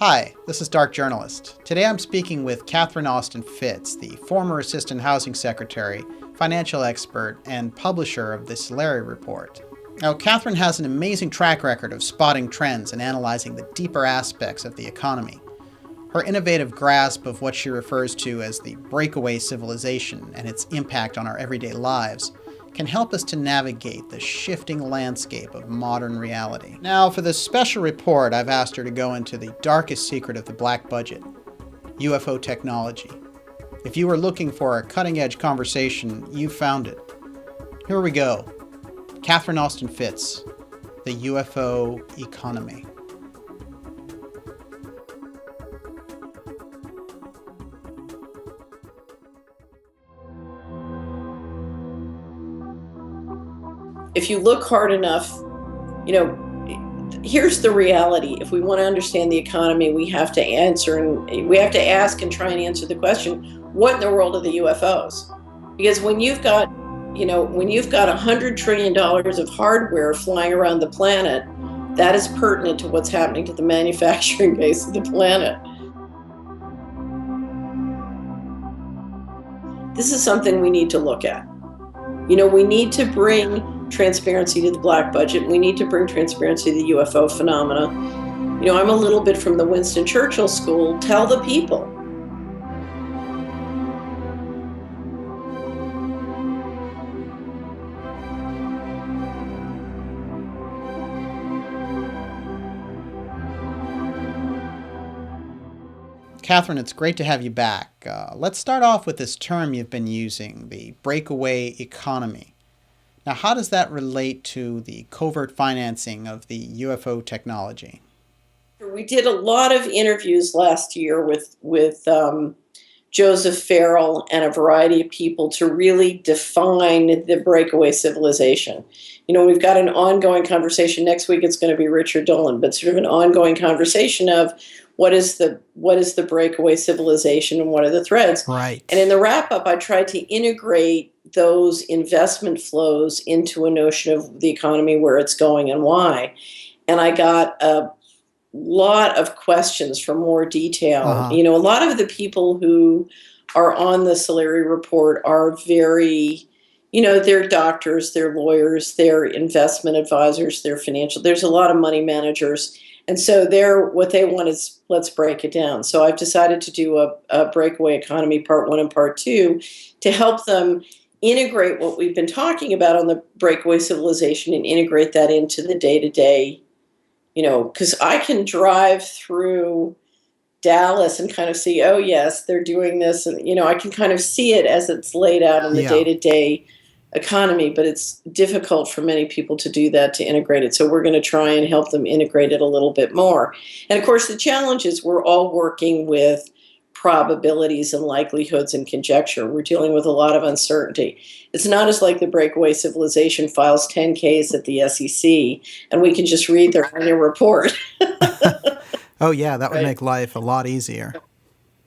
Hi, this is Dark Journalist. Today I'm speaking with Catherine Austin Fitts, the former Assistant Housing Secretary, financial expert, and publisher of the Solari Report. Now, Catherine has an amazing track record of spotting trends and analyzing the deeper aspects of the economy. Her innovative grasp of what she refers to as the breakaway civilization and its impact on our everyday lives can help us to navigate the shifting landscape of modern reality. Now, for this special report, I've asked her to go into the darkest secret of the black budget, UFO technology. If you were looking for a cutting-edge conversation, you found it. Here we go. Catherine Austin Fitts, the UFO Economy. If you look hard enough, here's the reality. If we want to understand the economy, we have to ask and try and answer the question, what in the world are the UFOs? Because when you've got $100 trillion of hardware flying around the planet, that is pertinent to what's happening to the manufacturing base of the planet. This is something we need to look at. We need to bring transparency to the black budget. We need to bring transparency to the UFO phenomena. I'm a little bit from the Winston Churchill school. Tell the people. Catherine, it's great to have you back. Let's start off with this term you've been using, the breakaway economy. Now, how does that relate to the covert financing of the UFO technology? We did a lot of interviews last year with Joseph Farrell and a variety of people to really define the breakaway civilization. We've got an ongoing conversation. Next week it's going to be Richard Dolan, but sort of an ongoing conversation of what is the breakaway civilization and what are the threads. Right. And in the wrap-up, I tried to integrate those investment flows into a notion of the economy, where it's going and why. And I got a lot of questions for more detail. Uh-huh. A lot of the people who are on the Solari Report are very, they're doctors, they're lawyers, they're investment advisors, they're financial. There's a lot of money managers. And so what they want is, let's break it down. So I've decided to do a breakaway economy part 1 and part 2 to help them integrate what we've been talking about on the breakaway civilization and integrate that into the day-to-day, because I can drive through Dallas and kind of see, oh, yes, they're doing this. And, I can kind of see it as it's laid out in the day-to-day economy, but it's difficult for many people to do that, to integrate it. So we're going to try and help them integrate it a little bit more. And of course, the challenge is we're all working with probabilities and likelihoods and conjecture. We're dealing with a lot of uncertainty. It's not as like the breakaway civilization files 10Ks at the SEC and we can just read their annual report. Oh yeah, that would Right. make life a lot easier.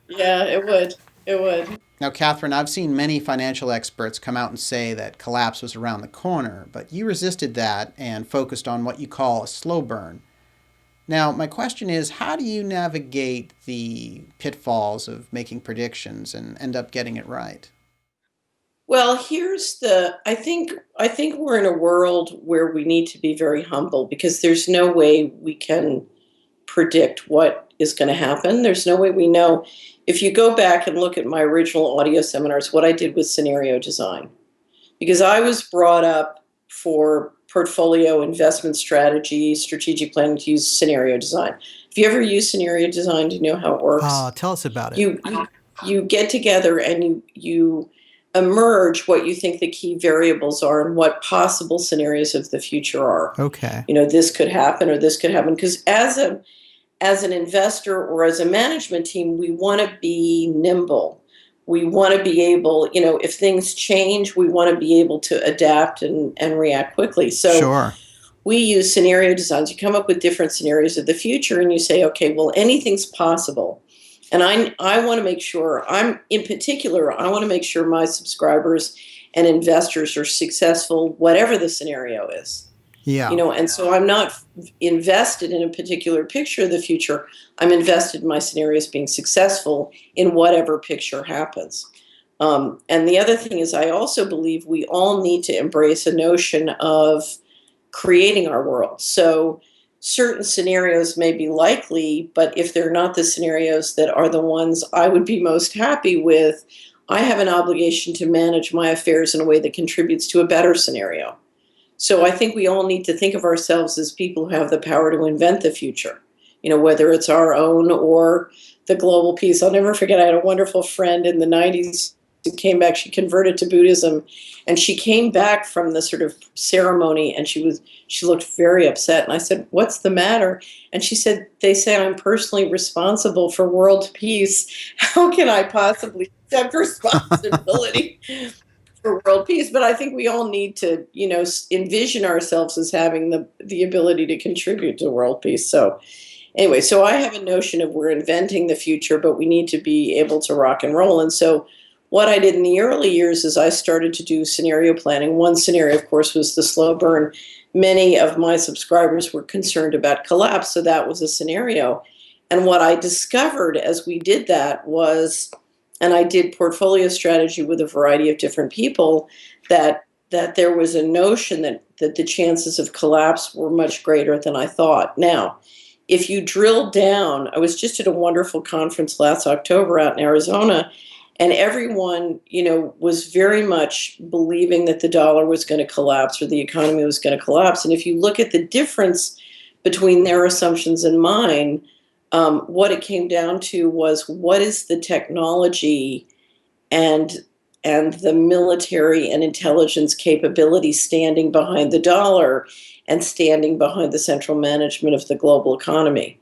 Yeah, it would. It would. Now, Catherine, I've seen many financial experts come out and say that collapse was around the corner, but you resisted that and focused on what you call a slow burn. Now, my question is, how do you navigate the pitfalls of making predictions and end up getting it right? Well, I think we're in a world where we need to be very humble because there's no way we can predict what is going to happen. There's no way we know. If you go back and look at my original audio seminars, what I did was scenario design, because I was brought up for portfolio investment strategy, strategic planning to use scenario design. Have you ever used scenario design? Do you know how it works? Tell us about it. You get together and you emerge what you think the key variables are and what possible scenarios of the future are. Okay. This could happen or this could happen. Because as an investor or as a management team, we want to be nimble. We want to be able, if things change, we want to be able to adapt and react quickly. So Sure. we use scenario designs. You come up with different scenarios of the future and you say, okay, well, anything's possible. And I want to make sure, I want to make sure my subscribers and investors are successful, whatever the scenario is. Yeah. And so I'm not invested in a particular picture of the future. I'm invested in my scenarios being successful in whatever picture happens. And the other thing is, I also believe we all need to embrace a notion of creating our world. So certain scenarios may be likely, but if they're not the scenarios that are the ones I would be most happy with, I have an obligation to manage my affairs in a way that contributes to a better scenario. So I think we all need to think of ourselves as people who have the power to invent the future, whether it's our own or the global peace. I'll never forget, I had a wonderful friend in the 90s who came back. She converted to Buddhism, and she came back from the sort of ceremony, and she looked very upset. And I said, "What's the matter?" And she said, "They say I'm personally responsible for world peace. How can I possibly accept responsibility for world peace?" But I think we all need to, envision ourselves as having the ability to contribute to world peace. So anyway, so I have a notion of we're inventing the future, but we need to be able to rock and roll. And so what I did in the early years is I started to do scenario planning. One scenario, of course, was the slow burn. Many of my subscribers were concerned about collapse, so that was a scenario. And what I discovered as we did that was, and I did portfolio strategy with a variety of different people, that there was a notion that the chances of collapse were much greater than I thought. Now, if you drill down, I was just at a wonderful conference last October out in Arizona, and everyone, was very much believing that the dollar was going to collapse or the economy was going to collapse. And if you look at the difference between their assumptions and mine, what it came down to was, what is the technology and the military and intelligence capability standing behind the dollar and standing behind the central management of the global economy.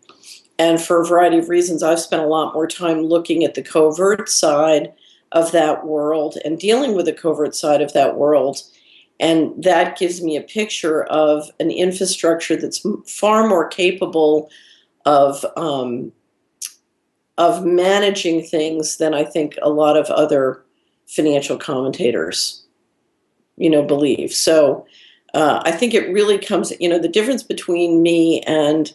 And for a variety of reasons, I've spent a lot more time looking at the covert side of that world and dealing with the covert side of that world. And that gives me a picture of an infrastructure that's far more capable of managing things than I think a lot of other financial commentators, believe. So I think it really comes, the difference between me and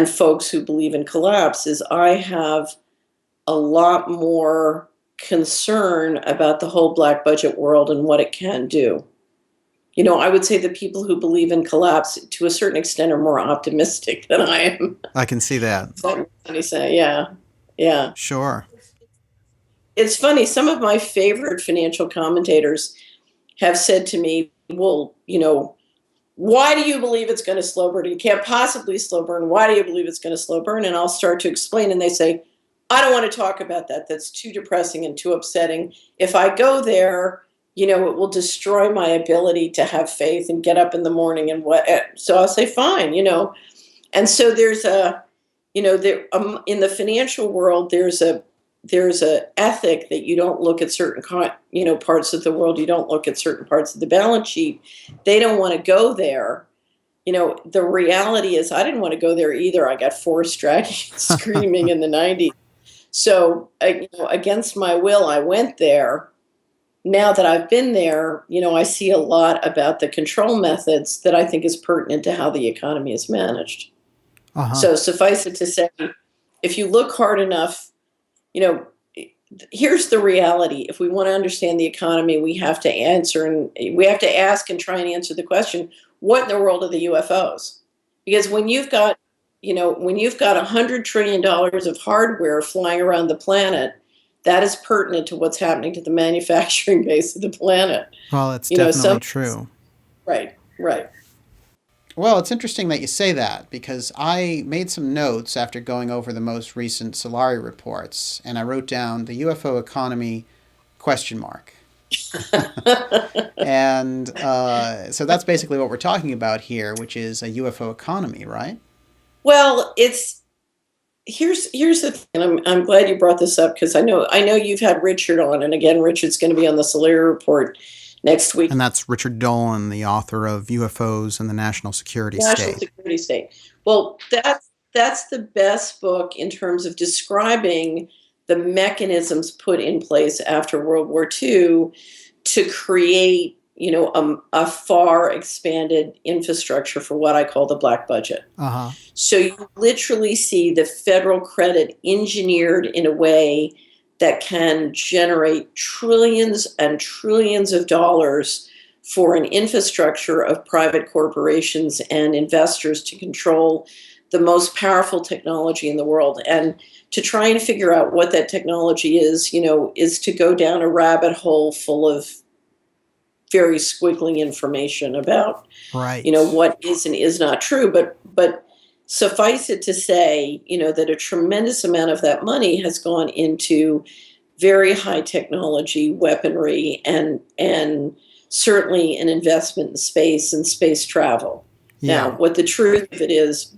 folks who believe in collapse is I have a lot more concern about the whole black budget world and what it can do. I would say the people who believe in collapse to a certain extent are more optimistic than I am. I can see that. Is that what you say? Yeah. Yeah. Sure. It's funny. Some of my favorite financial commentators have said to me, well, why do you believe it's going to slow burn? You can't possibly slow burn. Why do you believe it's going to slow burn? And I'll start to explain. And they say, I don't want to talk about that. That's too depressing and too upsetting. If I go there, it will destroy my ability to have faith and get up in the morning and what. So I'll say, fine, And so there's in the financial world, there's a ethic that you don't look at certain parts of the world. You don't look at certain parts of the balance sheet. They don't want to go there. The reality is I didn't want to go there either. I got forced dragging and screaming in the 90s. So against my will, I went there. Now that I've been there, I see a lot about the control methods that I think is pertinent to how the economy is managed. Uh-huh. So suffice it to say, if you look hard enough, here's the reality. If we want to understand the economy, we have to ask and try and answer the question, what in the world are the UFOs? Because when you've got $100 trillion of hardware flying around the planet, that is pertinent to what's happening to the manufacturing base of the planet. Well, it's definitely true. Right. Well, it's interesting that you say that, because I made some notes after going over the most recent Solari reports, and I wrote down the UFO economy ? And so that's basically what we're talking about here, which is a UFO economy, right? Well, here's the thing. I'm glad you brought this up, because I know you've had Richard on, and again, Richard's going to be on the Solari report next week. And that's Richard Dolan, the author of UFOs and the National Security State. Well, that's the best book in terms of describing the mechanisms put in place after World War II to create a far expanded infrastructure for what I call the black budget. Uh-huh. So you literally see the federal credit engineered in a way that can generate trillions and trillions of dollars for an infrastructure of private corporations and investors to control the most powerful technology in the world. And to try and figure out what that technology is to go down a rabbit hole full of very squiggly information about, Right. what is and is not true. But suffice it to say, that a tremendous amount of that money has gone into very high technology weaponry and certainly an investment in space and space travel. Yeah. Now, what the truth of it is,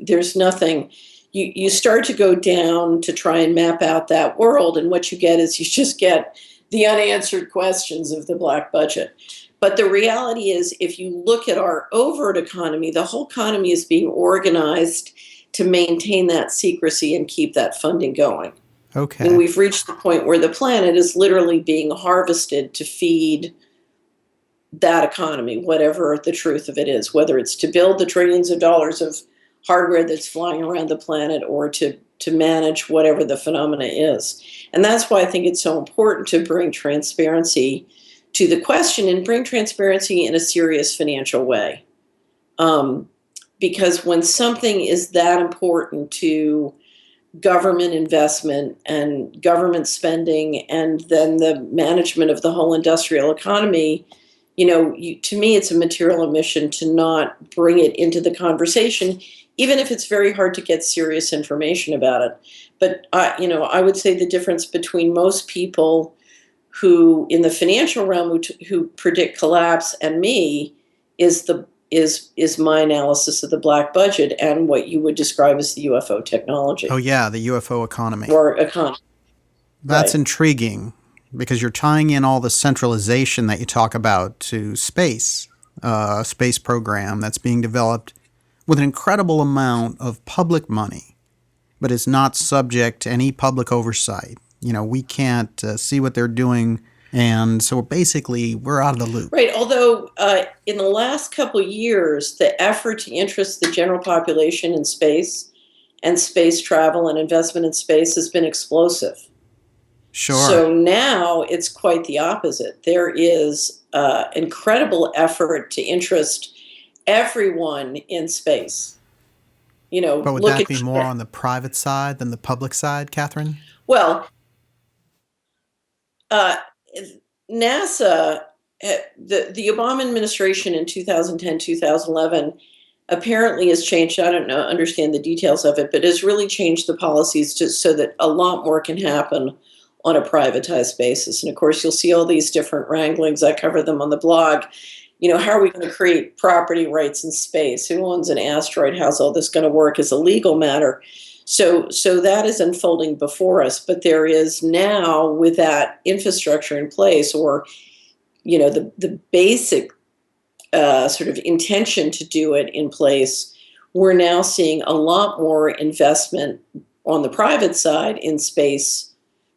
there's nothing. You start to go down to try and map out that world, and what you get is you just get the unanswered questions of the black budget. But the reality is, if you look at our overt economy, the whole economy is being organized to maintain that secrecy and keep that funding going. Okay. And we've reached the point where the planet is literally being harvested to feed that economy, whatever the truth of it is, whether it's to build the trillions of dollars of hardware that's flying around the planet or to manage whatever the phenomena is. And that's why I think it's so important to bring transparency to the question and bring transparency in a serious financial way. Because when something is that important to government investment and government spending and then the management of the whole industrial economy, to me, it's a material omission to not bring it into the conversation, even if it's very hard to get serious information about it. But, I would say the difference between most people who, in the financial realm, who predict collapse and me is my analysis of the black budget and what you would describe as the UFO technology. Oh, yeah, the UFO economy. Or economy. That's Right. intriguing because you're tying in all the centralization that you talk about to space, a space program that's being developed with an incredible amount of public money, but is not subject to any public oversight. We can't see what they're doing, and so basically we're out of the loop. Right. Although in the last couple of years, the effort to interest the general population in space and space travel and investment in space has been explosive. Sure. So now it's quite the opposite. There is incredible effort to interest everyone in space. But would that be more on the private side than the public side, Catherine? Well, NASA, the Obama administration in 2010, 2011 apparently has changed. I don't understand the details of it, but has really changed the policies so that a lot more can happen on a privatized basis. And of course, you'll see all these different wranglings. I cover them on the blog. How are we going to create property rights in space? Who owns an asteroid? How's all this going to work as a legal matter? So that is unfolding before us. But there is now, with that infrastructure in place, or the basic sort of intention to do it in place, we're now seeing a lot more investment on the private side in space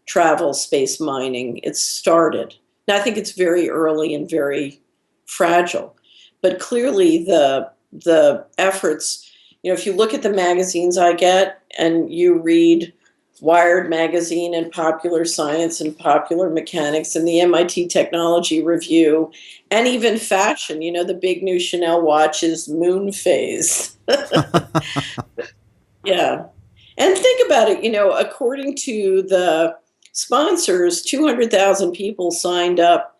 travel, space mining. It's started. Now, I think it's very early and very fragile, but clearly the efforts, if you look at the magazines I get and you read Wired Magazine and Popular Science and Popular Mechanics and the MIT Technology Review, and even fashion, the big new Chanel watch is moon phase. Yeah. And think about it, according to the sponsors, 200,000 people signed up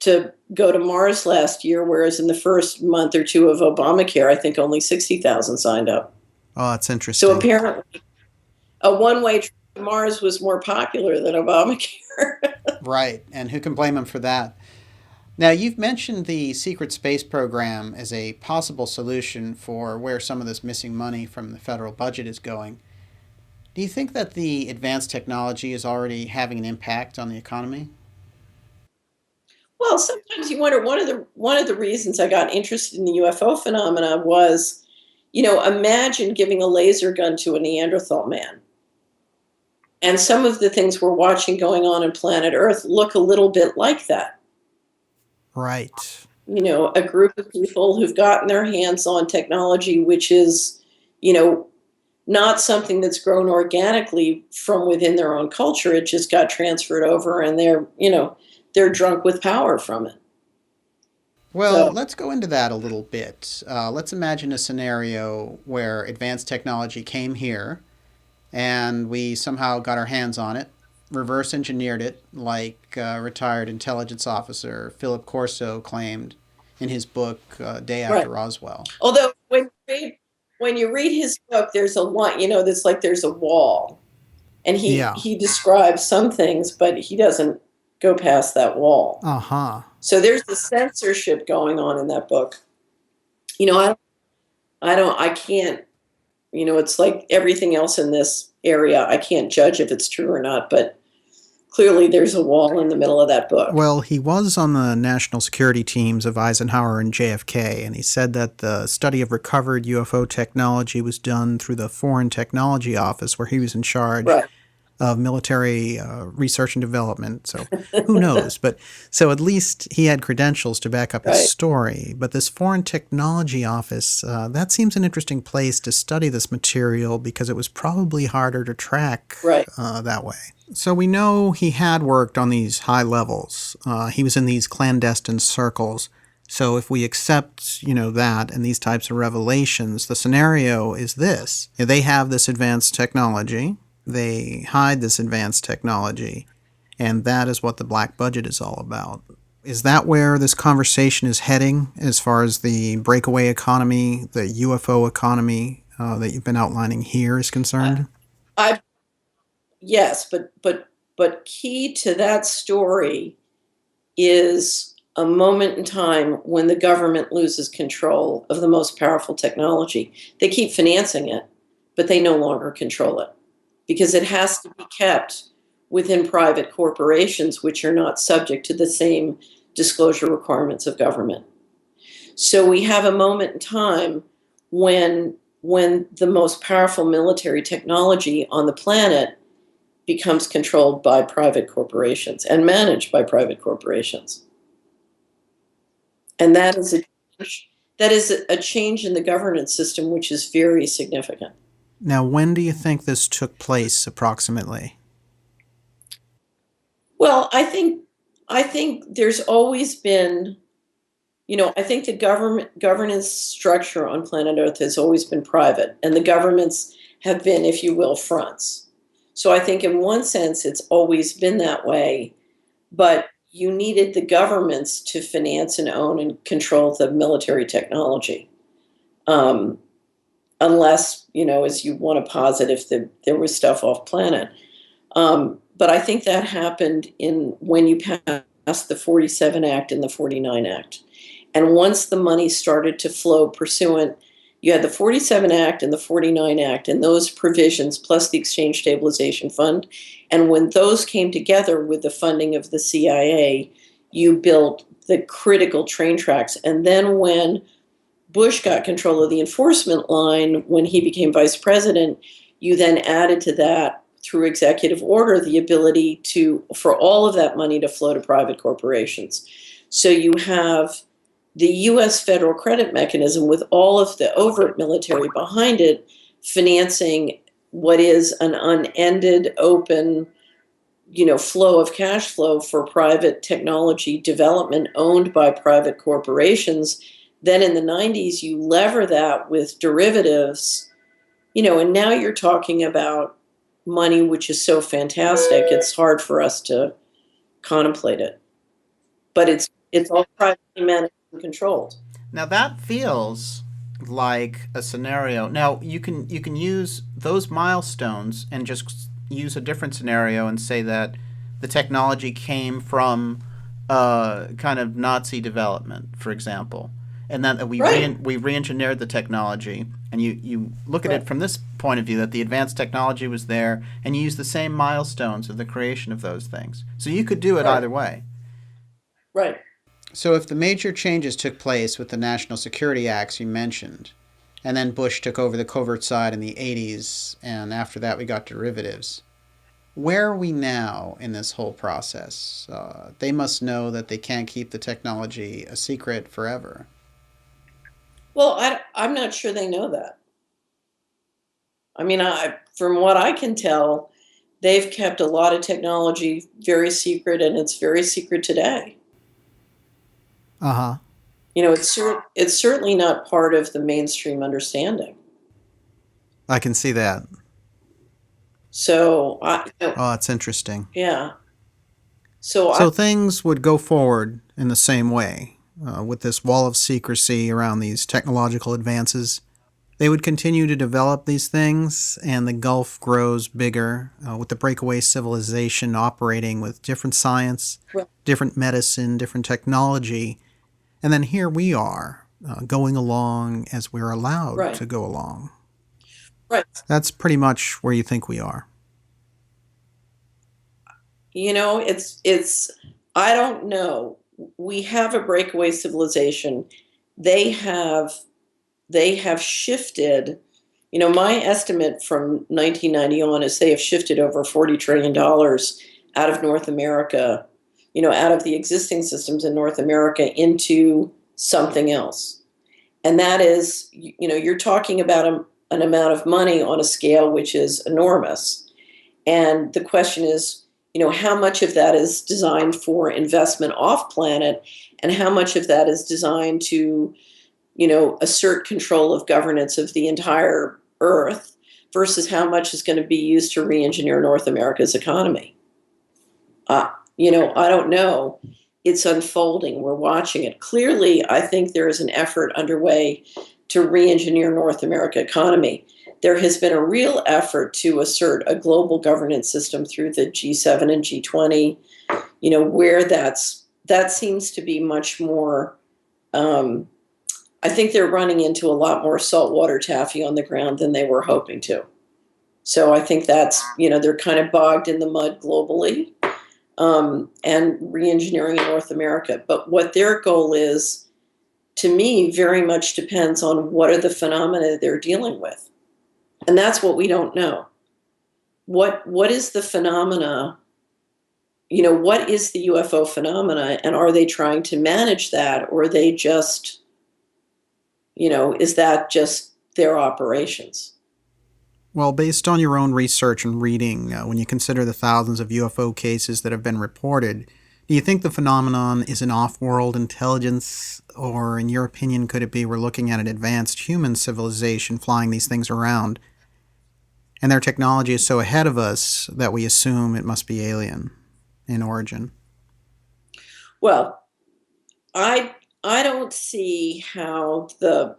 to go to Mars last year, whereas in the first month or two of Obamacare, I think only 60,000 signed up. Oh, that's interesting. So apparently a one-way trip to Mars was more popular than Obamacare. Right, and who can blame them for that? Now, you've mentioned the secret space program as a possible solution for where some of this missing money from the federal budget is going. Do you think that the advanced technology is already having an impact on the economy? Well, sometimes you wonder. One of the reasons I got interested in the UFO phenomena was, imagine giving a laser gun to a Neanderthal man. And some of the things we're watching going on planet Earth look a little bit like that. Right. A group of people who've gotten their hands on technology, which is, you know, not something that's grown organically from within their own culture. It just got transferred over, and they're drunk with power from it. Well, So, let's go into that a little bit. Let's imagine a scenario where advanced technology came here and we somehow got our hands on it, reverse engineered it, like retired intelligence officer Philip Corso claimed in his book Day After right. Roswell. Although when you read his book, there's a line, that's like there's a wall, and he Yeah. he describes some things, but he doesn't go past that wall. Uh huh. So there's the censorship going on in that book. I can't. It's like everything else in this area. I can't judge if it's true or not, but clearly there's a wall in the middle of that book. Well, he was on the national security teams of Eisenhower and JFK, and he said that the study of recovered UFO technology was done through the Foreign Technology Office, where he was in charge Right. of military research and development. So who knows? But so at least he had credentials to back up his Right. story. But this Foreign Technology Office, that seems an interesting place to study this material because it was probably harder to track Right. that way. So we know he had worked on these high levels. He was in these clandestine circles. So if we accept, that and these types of revelations, the scenario is this. They have this advanced technology. They hide this advanced technology. And that is what the black budget is all about. Is that where this conversation is heading as far as the breakaway economy, the UFO economy that you've been outlining here is concerned? I Yes, but key to that story is a moment in time when the government loses control of the most powerful technology. They keep financing it, but they no longer control it because it has to be kept within private corporations, which are not subject to the same disclosure requirements of government. So we have a moment in time when the most powerful military technology on the planet becomes controlled by private corporations and managed by private corporations. And that is a change in the governance system, which is very significant. Now, when do you think this took place approximately? Well, I think there's always been, I think the governance structure on planet Earth has always been private, and the governments have been, if you will, fronts. So I think in one sense it's always been that way, but you needed the governments to finance and own and control the military technology. Um, Unless, as you want to posit, if there was stuff off planet. But I think that happened in when you passed the 47 Act and the 49 Act. And once the money started to flow pursuant, you had the 47 Act and the 49 Act and those provisions plus the Exchange Stabilization Fund. And when those came together with the funding of the CIA, you built the critical train tracks. And then when Bush got control of the enforcement line, when he became vice president, you then added to that through executive order the ability for all of that money to flow to private corporations. So you have the U.S. federal credit mechanism with all of the overt military behind it financing what is an unended, open, flow of cash flow for private technology development owned by private corporations. Then in the 90s, you lever that with derivatives, and now you're talking about money which is so fantastic, it's hard for us to contemplate it. But it's all privately managed and controlled. Now that feels like a scenario. Now you can use those milestones and just use a different scenario and say that the technology came from kind of Nazi development, for example, and that Right, we re-engineered the technology. And you look at it right, from this point of view that the advanced technology was there, and you use the same milestones of the creation of those things. So you could do it right, either way. right. So if the major changes took place with the national security acts you mentioned, and then Bush took over the covert side in the 80s, and after that we got derivatives, Where are we now in this whole process? They must know that they can't keep the technology a secret forever. Well, I'm not sure they know that. I mean, from what I can tell, they've kept a lot of technology very secret, and it's very secret today. Uh huh. It's certainly not part of the mainstream understanding. I can see that. So, Oh, that's interesting. yeah. So I So things would go forward in the same way, with this wall of secrecy around these technological advances. They would continue to develop these things, and the gulf grows bigger, with the breakaway civilization operating with different science, right, different medicine, different technology. And then here we are, going along as we're allowed right, to go along. right. That's pretty much where you think we are. It's I don't know. We have a breakaway civilization. They have they have shifted. My estimate from 1990 on is they have shifted over $40 trillion out of North America, out of the existing systems in North America into something else. And that is, you're talking about an amount of money on a scale which is enormous. And the question is, how much of that is designed for investment off planet, and how much of that is designed to, assert control of governance of the entire Earth versus how much is going to be used to re-engineer North America's economy. I don't know. It's unfolding. We're watching it. Clearly, I think there is an effort underway to re-engineer North America economy. There has been a real effort to assert a global governance system through the G7 and G20, where that seems to be much more. I think they're running into a lot more saltwater taffy on the ground than they were hoping to. So I think they're kind of bogged in the mud globally, and re-engineering in North America. But what their goal is, to me, very much depends on what are the phenomena they're dealing with. And that's what we don't know. What is the phenomena? What is the UFO phenomena, and are they trying to manage that, or are they just, is that just their operations? Well, based on your own research and reading, when you consider the thousands of UFO cases that have been reported, do you think the phenomenon is an off world intelligence, or, in your opinion, could it be we're looking at an advanced human civilization flying these things around, and their technology is so ahead of us that we assume it must be alien in origin? Well, I I don't see how the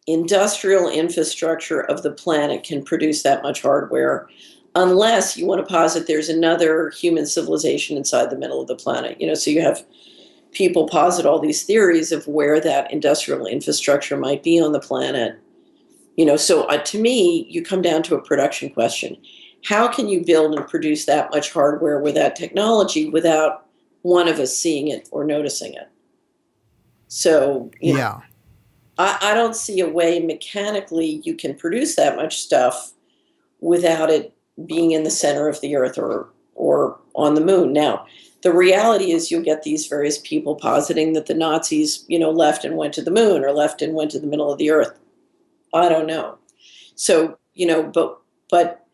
industrial infrastructure of the planet can produce that much hardware unless you want to posit there's another human civilization inside the middle of the planet. So you have people posit all these theories of where that industrial infrastructure might be on the planet. So to me, you come down to a production question. How can you build and produce that much hardware with that technology without one of us seeing it or noticing it? So, Yeah. I don't see a way mechanically you can produce that much stuff without it being in the center of the earth or on the moon. Now, the reality is you'll get these various people positing that the Nazis, left and went to the moon or left and went to the middle of the earth. I don't know. So, but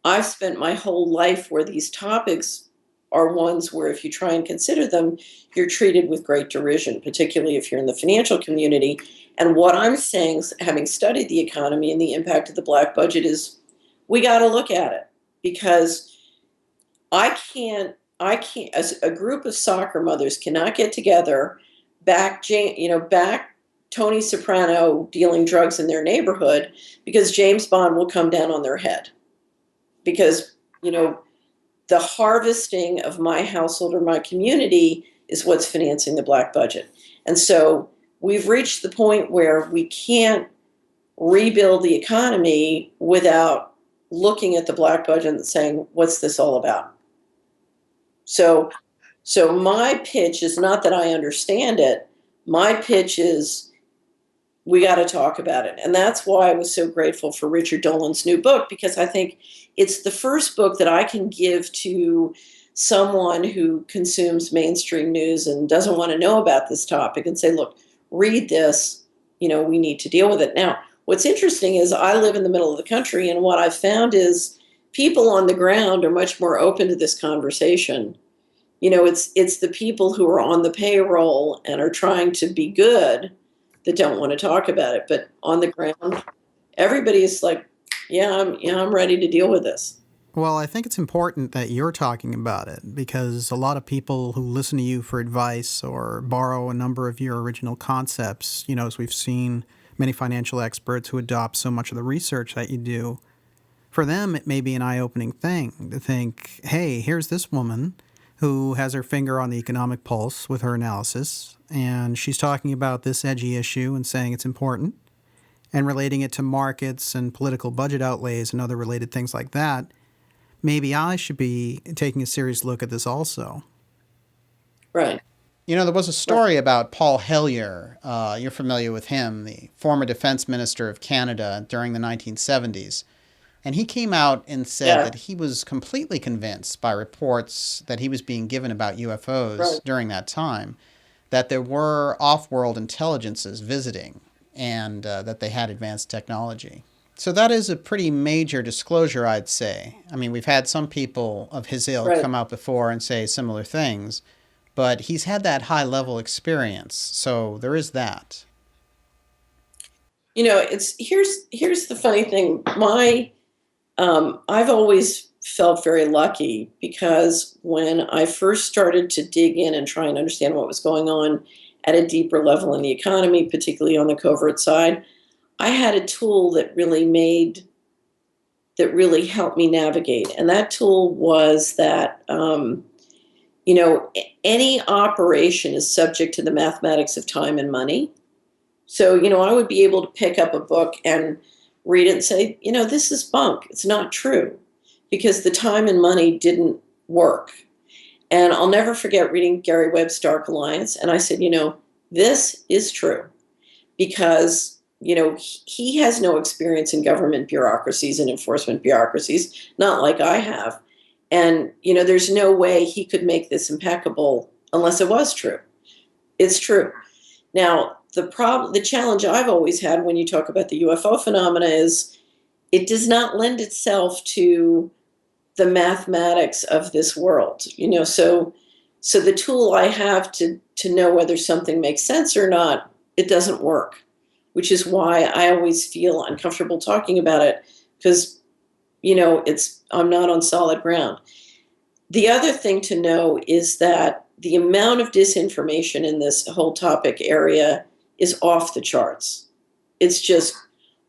I've spent my whole life where these topics are ones where if you try and consider them, you're treated with great derision, particularly if you're in the financial community. And what I'm saying, having studied the economy and the impact of the black budget, is we got to look at it, because I can't, as a group of soccer mothers cannot get together, back Tony Soprano dealing drugs in their neighborhood, because James Bond will come down on their head. Because, the harvesting of my household or my community is what's financing the black budget. And so we've reached the point where we can't rebuild the economy without looking at the black budget and saying, what's this all about? So my pitch is not that I understand it. My pitch is we got to talk about it. And that's why I was so grateful for Richard Dolan's new book, because I think it's the first book that I can give to someone who consumes mainstream news and doesn't want to know about this topic and say, look, read this, we need to deal with it. Now, what's interesting is I live in the middle of the country, and what I've found is people on the ground are much more open to this conversation. It's the people who are on the payroll and are trying to be good that don't want to talk about it. But on the ground, everybody is like, I'm ready to deal with this. Well, I think it's important that you're talking about it, because a lot of people who listen to you for advice or borrow a number of your original concepts, as we've seen many financial experts who adopt so much of the research that you do, for them it may be an eye-opening thing to think, hey, here's this woman who has her finger on the economic pulse with her analysis, and she's talking about this edgy issue and saying it's important, and relating it to markets and political budget outlays and other related things like that. Maybe I should be taking a serious look at this also. Right. There was a story about Paul Hellyer. You're familiar with him, the former defense minister of Canada during the 1970s. And he came out and said that he was completely convinced by reports that he was being given about UFOs during that time, that there were off-world intelligences visiting, and that they had advanced technology. So that is a pretty major disclosure, I'd say. I mean, we've had some people of his ilk come out before and say similar things, but he's had that high-level experience, so there is that. Here's the funny thing. I've always felt very lucky, because when I first started to dig in and try and understand what was going on at a deeper level in the economy, particularly on the covert side, I had a tool that really helped me navigate. And that tool was that, any operation is subject to the mathematics of time and money. So, I would be able to pick up a book and read it and say, this is bunk. It's not true, because the time and money didn't work. And I'll never forget reading Gary Webb's Dark Alliance. And I said, this is true, because, he has no experience in government bureaucracies and enforcement bureaucracies, not like I have. And, there's no way he could make this impeccable unless it was true. It's true. Now, the challenge I've always had when you talk about the UFO phenomena is it does not lend itself to the mathematics of this world. So the tool I have to know whether something makes sense or not, it doesn't work, which is why I always feel uncomfortable talking about it, because, I'm not on solid ground. The other thing to know is that the amount of disinformation in this whole topic area is off the charts. It's just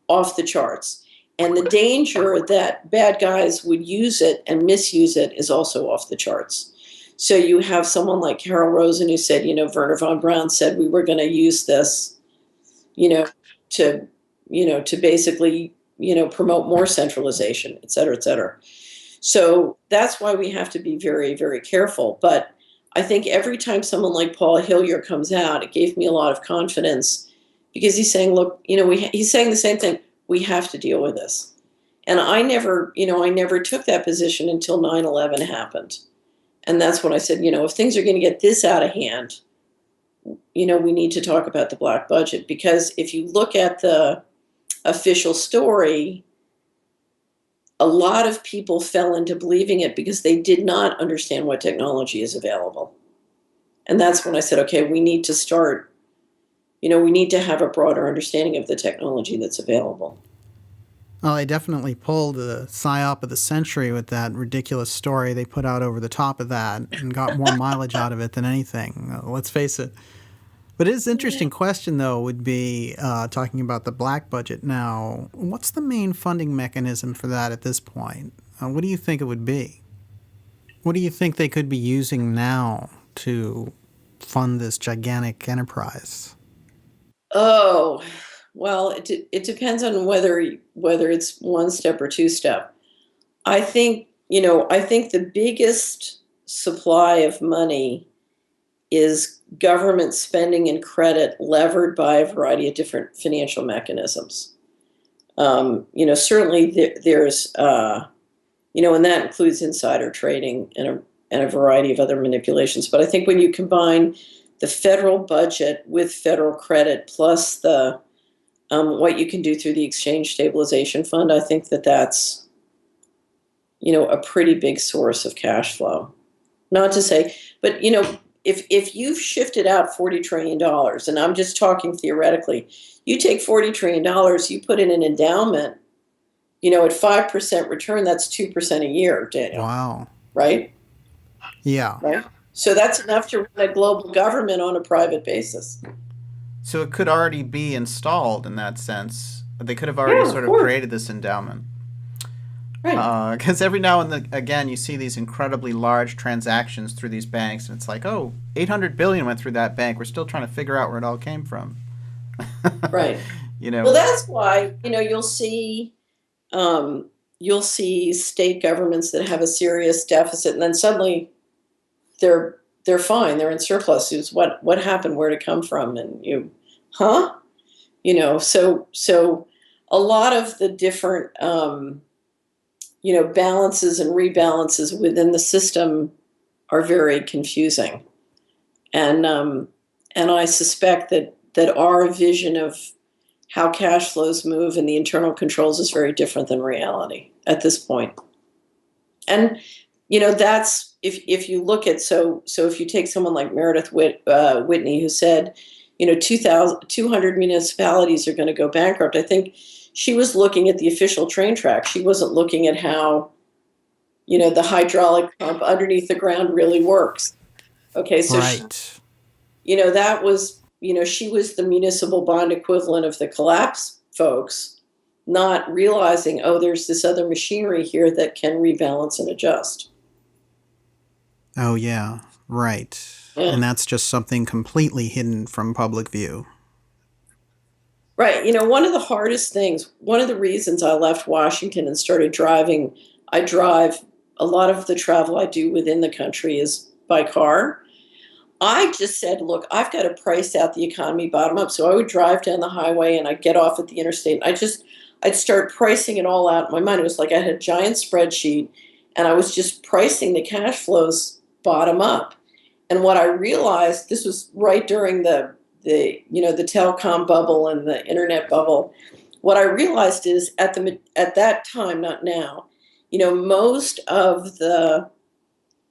off the charts. And the danger that bad guys would use it and misuse it is also off the charts. So you have someone like Carol Rosen who said, Werner von Braun said we were going to use this, to basically, promote more centralization, et cetera, et cetera. So that's why we have to be very, very careful. But I think every time someone like Paul Hellyer comes out, it gave me a lot of confidence, because he's saying, look, he's saying the same thing. We have to deal with this. And I never took that position until 9/11 happened. And that's when I said, if things are going to get this out of hand, we need to talk about the black budget. Because if you look at the official story, a lot of people fell into believing it because they did not understand what technology is available. And that's when I said, okay, we need to start, we need to have a broader understanding of the technology that's available. Well, they definitely pulled the psyop of the century with that ridiculous story they put out over the top of that, and got more mileage out of it than anything. Let's face it. But it is an interesting question, though, would be talking about the black budget now. What's the main funding mechanism for that at this point? What do you think it would be? What do you think they could be using now to fund this gigantic enterprise? Oh, well, it depends on whether it's one step or two step. I think the biggest supply of money is government spending and credit levered by a variety of different financial mechanisms. Certainly there's, and that includes insider trading and a variety of other manipulations. But I think when you combine the federal budget with federal credit plus the what you can do through the Exchange Stabilization Fund, I think that's, a pretty big source of cash flow. Not to say, but, if you've shifted out $40 trillion, and I'm just talking theoretically, you take $40 trillion, you put in an endowment, at 5% return, that's 2% a year, Daniel. Wow. Right? Yeah. Right? So that's enough to run a global government on a private basis. So it could already be installed in that sense. They could have already sort of created this endowment. Right. Because every now and again, you see these incredibly large transactions through these banks, and it's like, oh, 800 billion went through that bank. We're still trying to figure out where it all came from. Right. Well, that's why you'll see state governments that have a serious deficit, and then suddenly they're fine. They're in surplus. What happened? Where'd it come from? And so a lot of the different balances and rebalances within the system are very confusing. And I suspect that our vision of how cash flows move and the internal controls is very different than reality at this point. And, that's, if you look at, so if you take someone like Meredith Whitney, who said, 200 municipalities are going to go bankrupt, I think she was looking at the official train track. She wasn't looking at how, the hydraulic pump underneath the ground really works. Okay, so right. That was, she was the municipal bond equivalent of the collapse folks, not realizing, there's this other machinery here that can rebalance and adjust. Oh, yeah, right. Yeah. And that's just something completely hidden from public view. Right. One of the hardest things, one of the reasons I left Washington and started driving, I drive, a lot of the travel I do within the country is by car. I just said, look, I've got to price out the economy bottom up. So I would drive down the highway and I'd get off at the interstate. I'd start pricing it all out in my mind. It was like I had a giant spreadsheet and I was just pricing the cash flows bottom up. And what I realized, this was right during the telecom bubble and the internet bubble. What I realized is at that time, not now, most of the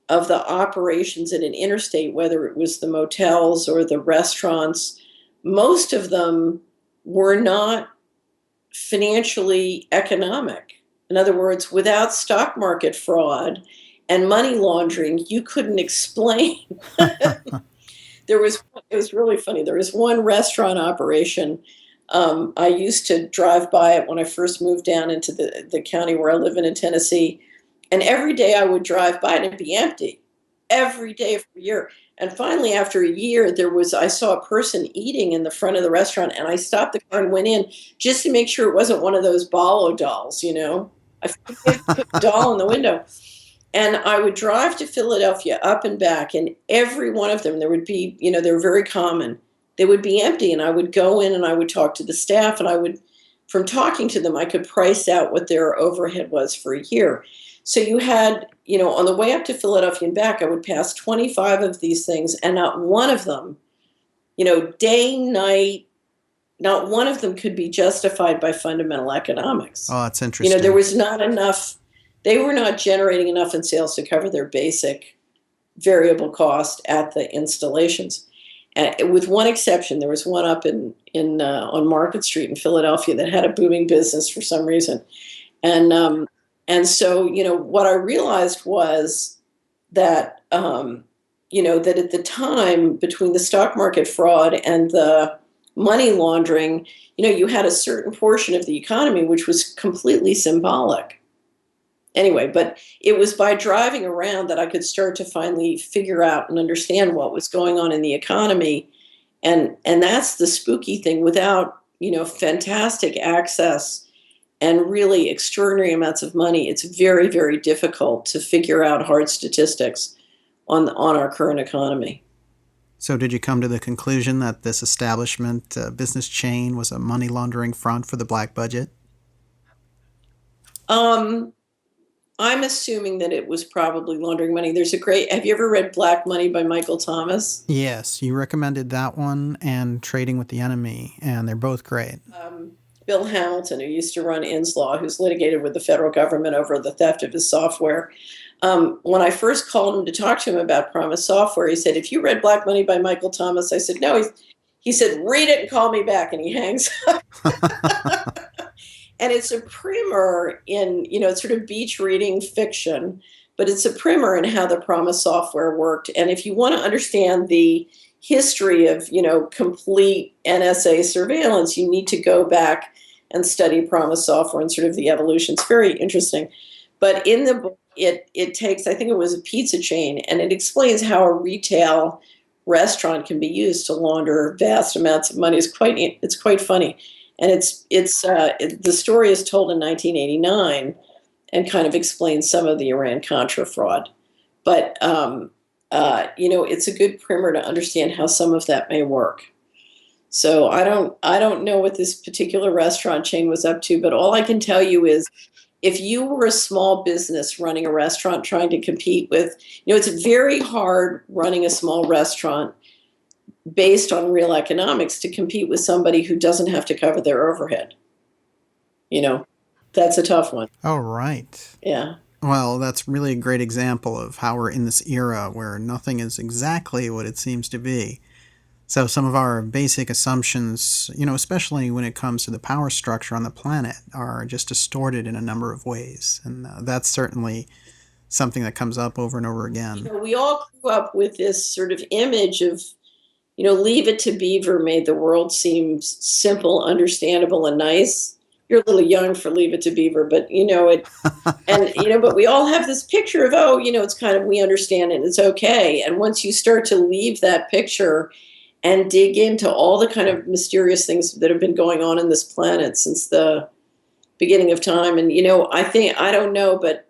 operations in an interstate, whether it was the motels or the restaurants, most of them were not financially economic. In other words, without stock market fraud and money laundering, you couldn't explain. It was really funny. There was one restaurant operation. I used to drive by it when I first moved down into the county where I live in Tennessee. And every day I would drive by and it'd be empty. Every day for a year. And finally, after a year, I saw a person eating in the front of the restaurant, and I stopped the car and went in just to make sure it wasn't one of those Balo dolls, I put a doll in the window. And I would drive to Philadelphia up and back, and every one of them, there would be, they were very common. They would be empty, and I would go in and I would talk to the staff, and from talking to them, I could price out what their overhead was for a year. So you had, on the way up to Philadelphia and back, I would pass 25 of these things, and not one of them, day, night, not one of them could be justified by fundamental economics. Oh, that's interesting. There was not enough. They were not generating enough in sales to cover their basic variable cost at the installations. With one exception, there was one up on Market Street in Philadelphia that had a booming business for some reason. And so, what I realized was that, that at the time between the stock market fraud and the money laundering, you had a certain portion of the economy which was completely symbolic. Anyway, but it was by driving around that I could start to finally figure out and understand what was going on in the economy. And that's the spooky thing. Without, fantastic access and really extraordinary amounts of money, it's very, very difficult to figure out hard statistics on our current economy. So did you come to the conclusion that this establishment business chain was a money laundering front for the black budget? Um, I'm assuming that it was probably laundering money. Have you ever read Black Money by Michael Thomas? Yes, you recommended that one and Trading with the Enemy, and they're both great. Bill Hamilton, who used to run Inslaw, who's litigated with the federal government over the theft of his software. When I first called him to talk to him about Promise Software, he said, "If you read Black Money by Michael Thomas?" I said, "No." He said, "Read it and call me back," and he hangs up. And it's a primer in, it's sort of beach reading fiction, but it's a primer in how the Promise software worked. And if you want to understand the history of, complete NSA surveillance, you need to go back and study Promise software and sort of the evolution. It's very interesting. But in the book, it takes, I think it was a pizza chain, and it explains how a retail restaurant can be used to launder vast amounts of money. It's quite funny. And the story is told in 1989 and kind of explains some of the Iran-Contra fraud. But, it's a good primer to understand how some of that may work. So I don't know what this particular restaurant chain was up to, but all I can tell you is if you were a small business running a restaurant trying to compete with, it's very hard running a small restaurant based on real economics to compete with somebody who doesn't have to cover their overhead. That's a tough one. Oh, right. Yeah. Well, that's really a great example of how we're in this era where nothing is exactly what it seems to be. So some of our basic assumptions, especially when it comes to the power structure on the planet, are just distorted in a number of ways. And that's certainly something that comes up over and over again. We all grew up with this sort of image of, Leave It to Beaver made the world seem simple, understandable, and nice. You're a little young for Leave It to Beaver, but but we all have this picture of, it's kind of, we understand it, it's okay. And once you start to leave that picture and dig into all the kind of mysterious things that have been going on in this planet since the beginning of time, and I don't know, but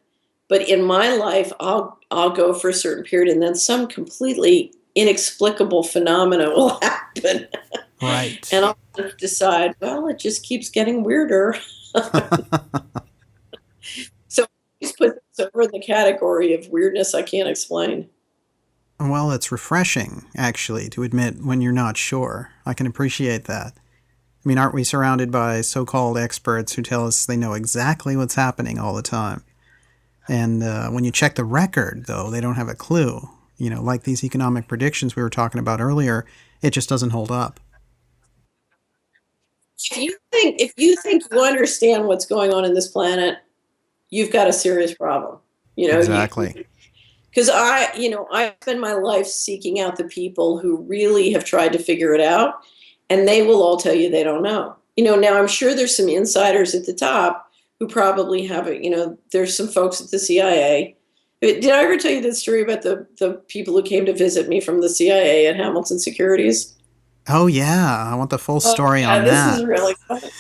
in my life, I'll go for a certain period, and then some completely inexplicable phenomena will happen. Right. And I'll decide, well, it just keeps getting weirder. So please put this over in the category of weirdness I can't explain. Well, it's refreshing, actually, to admit when you're not sure. I can appreciate that. I mean, aren't we surrounded by so-called experts who tell us they know exactly what's happening all the time? And when you check the record, though, they don't have a clue. Like these economic predictions we were talking about earlier, it just doesn't hold up. If you think you understand what's going on in this planet, you've got a serious problem. Exactly. Because I spend my life seeking out the people who really have tried to figure it out, and they will all tell you they don't know. Now I'm sure there's some insiders at the top who probably have it. There's some folks at the CIA. Did I ever tell you that story about the people who came to visit me from the CIA at Hamilton Securities? Oh, yeah. I want the full story on that. This is really funny.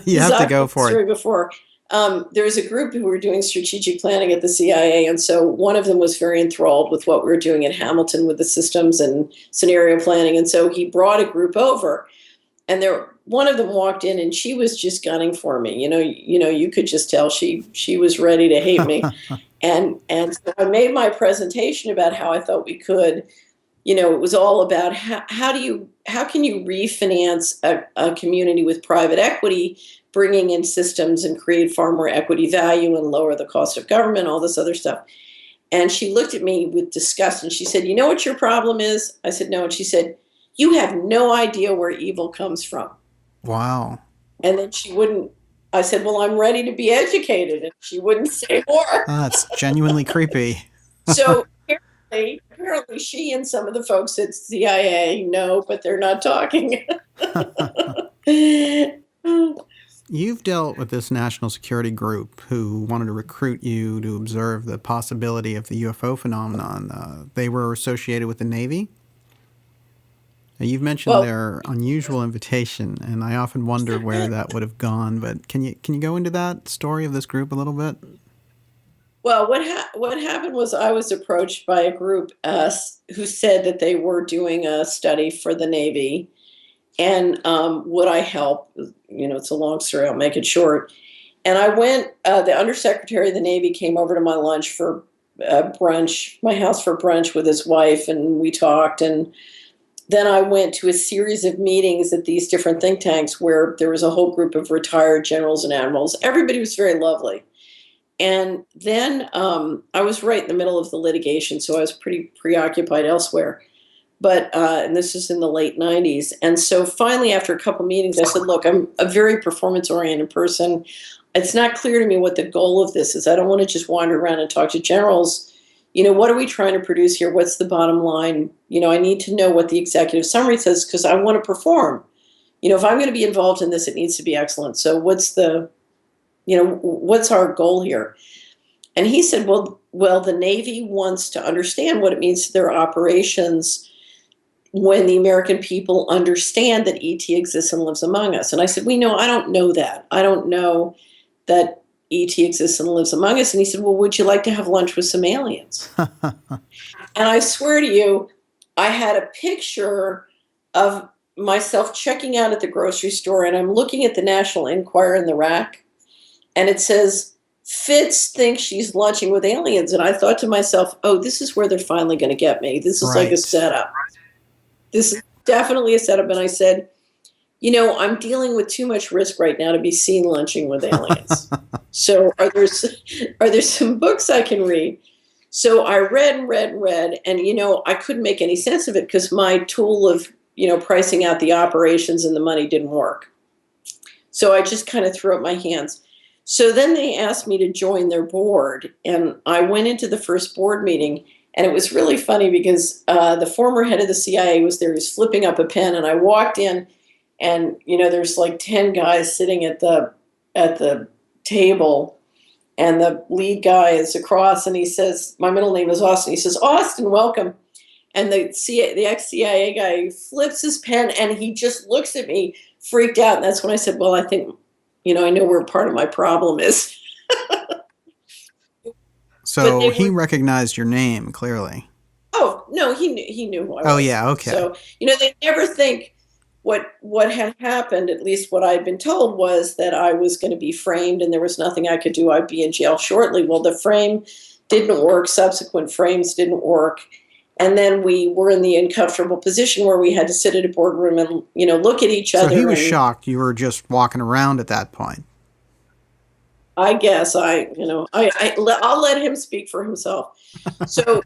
You have to go for it. Before. There was a group who were doing strategic planning at the CIA, and so one of them was very enthralled with what we were doing at Hamilton with the systems and scenario planning, and so he brought a group over, and one of them walked in, and she was just gunning for me. You could just tell she was ready to hate me. And so I made my presentation about how I thought we could, it was all about how can you refinance a community with private equity, bringing in systems and create far more equity value and lower the cost of government, all this other stuff. And she looked at me with disgust and she said, "You know what your problem is?" I said, "No." And she said, "You have no idea where evil comes from." Wow. And then I said, "Well, I'm ready to be educated." And she wouldn't say more. That's genuinely creepy. So apparently she and some of the folks at CIA know, but they're not talking. You've dealt with this national security group who wanted to recruit you to observe the possibility of the UFO phenomenon. They were associated with the Navy? You've mentioned their unusual invitation, and I often wonder where that would have gone. But can you go into that story of this group a little bit? Well, what happened was I was approached by a group who said that they were doing a study for the Navy, and would I help? It's a long story. I'll make it short. And I went. The Undersecretary of the Navy came over to my lunch for brunch, my house for brunch with his wife, and we talked. And then I went to a series of meetings at these different think tanks where there was a whole group of retired generals and admirals. Everybody was very lovely. And then I was right in the middle of the litigation, so I was pretty preoccupied elsewhere. But and this is in the late '90s, and so finally, after a couple meetings, I said, "Look, I'm a very performance-oriented person. It's not clear to me what the goal of this is. I don't want to just wander around and talk to generals. What are we trying to produce here? What's the bottom line? I need to know what the executive summary says because I want to perform. If I'm going to be involved in this, it needs to be excellent. So what's our goal here?" And he said, well, the Navy wants to understand what it means to their operations when the American people understand that ET exists and lives among us. And I said, I don't know that. I don't know that ET exists and lives among us. And he said, well, would you like to have lunch with some aliens? And I swear to you, I had a picture of myself checking out at the grocery store, and I'm looking at the National Enquirer in the rack, and it says, Fitz thinks she's lunching with aliens. And I thought to myself, oh, this is where they're finally going to get me. This is like a setup. This is definitely a setup. And I said, I'm dealing with too much risk right now to be seen lunching with aliens. So are there some books I can read? So I read and read and read, and I couldn't make any sense of it because my tool of pricing out the operations and the money didn't work. So I just kind of threw up my hands. So then they asked me to join their board, and I went into the first board meeting, and it was really funny because the former head of the CIA was there. He was flipping up a pen, and I walked in, and there's like 10 guys sitting at the table, and the lead guy is across, and he says, my middle name is Austin. He says, Austin, welcome. And the ex-CIA guy flips his pen, and he just looks at me, freaked out. And that's when I said, well, I think, I know where part of my problem is. So he recognized your name, clearly. Oh, no, he knew who I was. Oh, yeah, okay. So, they never think what had happened, at least what I'd been told, was that I was going to be framed and there was nothing I could do. I'd be in jail shortly. Well, the frame didn't work. Subsequent frames didn't work. And then we were in the uncomfortable position where we had to sit at a boardroom and, look at each other. So he was shocked you were just walking around at that point. I guess I'll let him speak for himself. So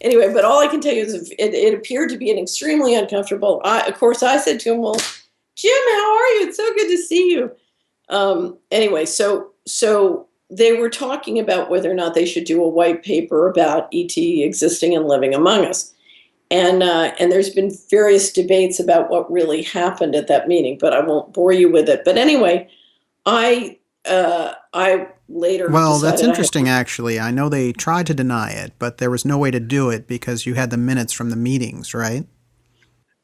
anyway, but all I can tell you is it appeared to be an extremely uncomfortable. Of course, I said to him, well, Jim, how are you? It's so good to see you. Anyway, so they were talking about whether or not they should do a white paper about ET existing and living among us. And there's been various debates about what really happened at that meeting, but I won't bore you with it. But anyway, I later. Well, that's interesting, actually. I know they tried to deny it, but there was no way to do it because you had the minutes from the meetings, right?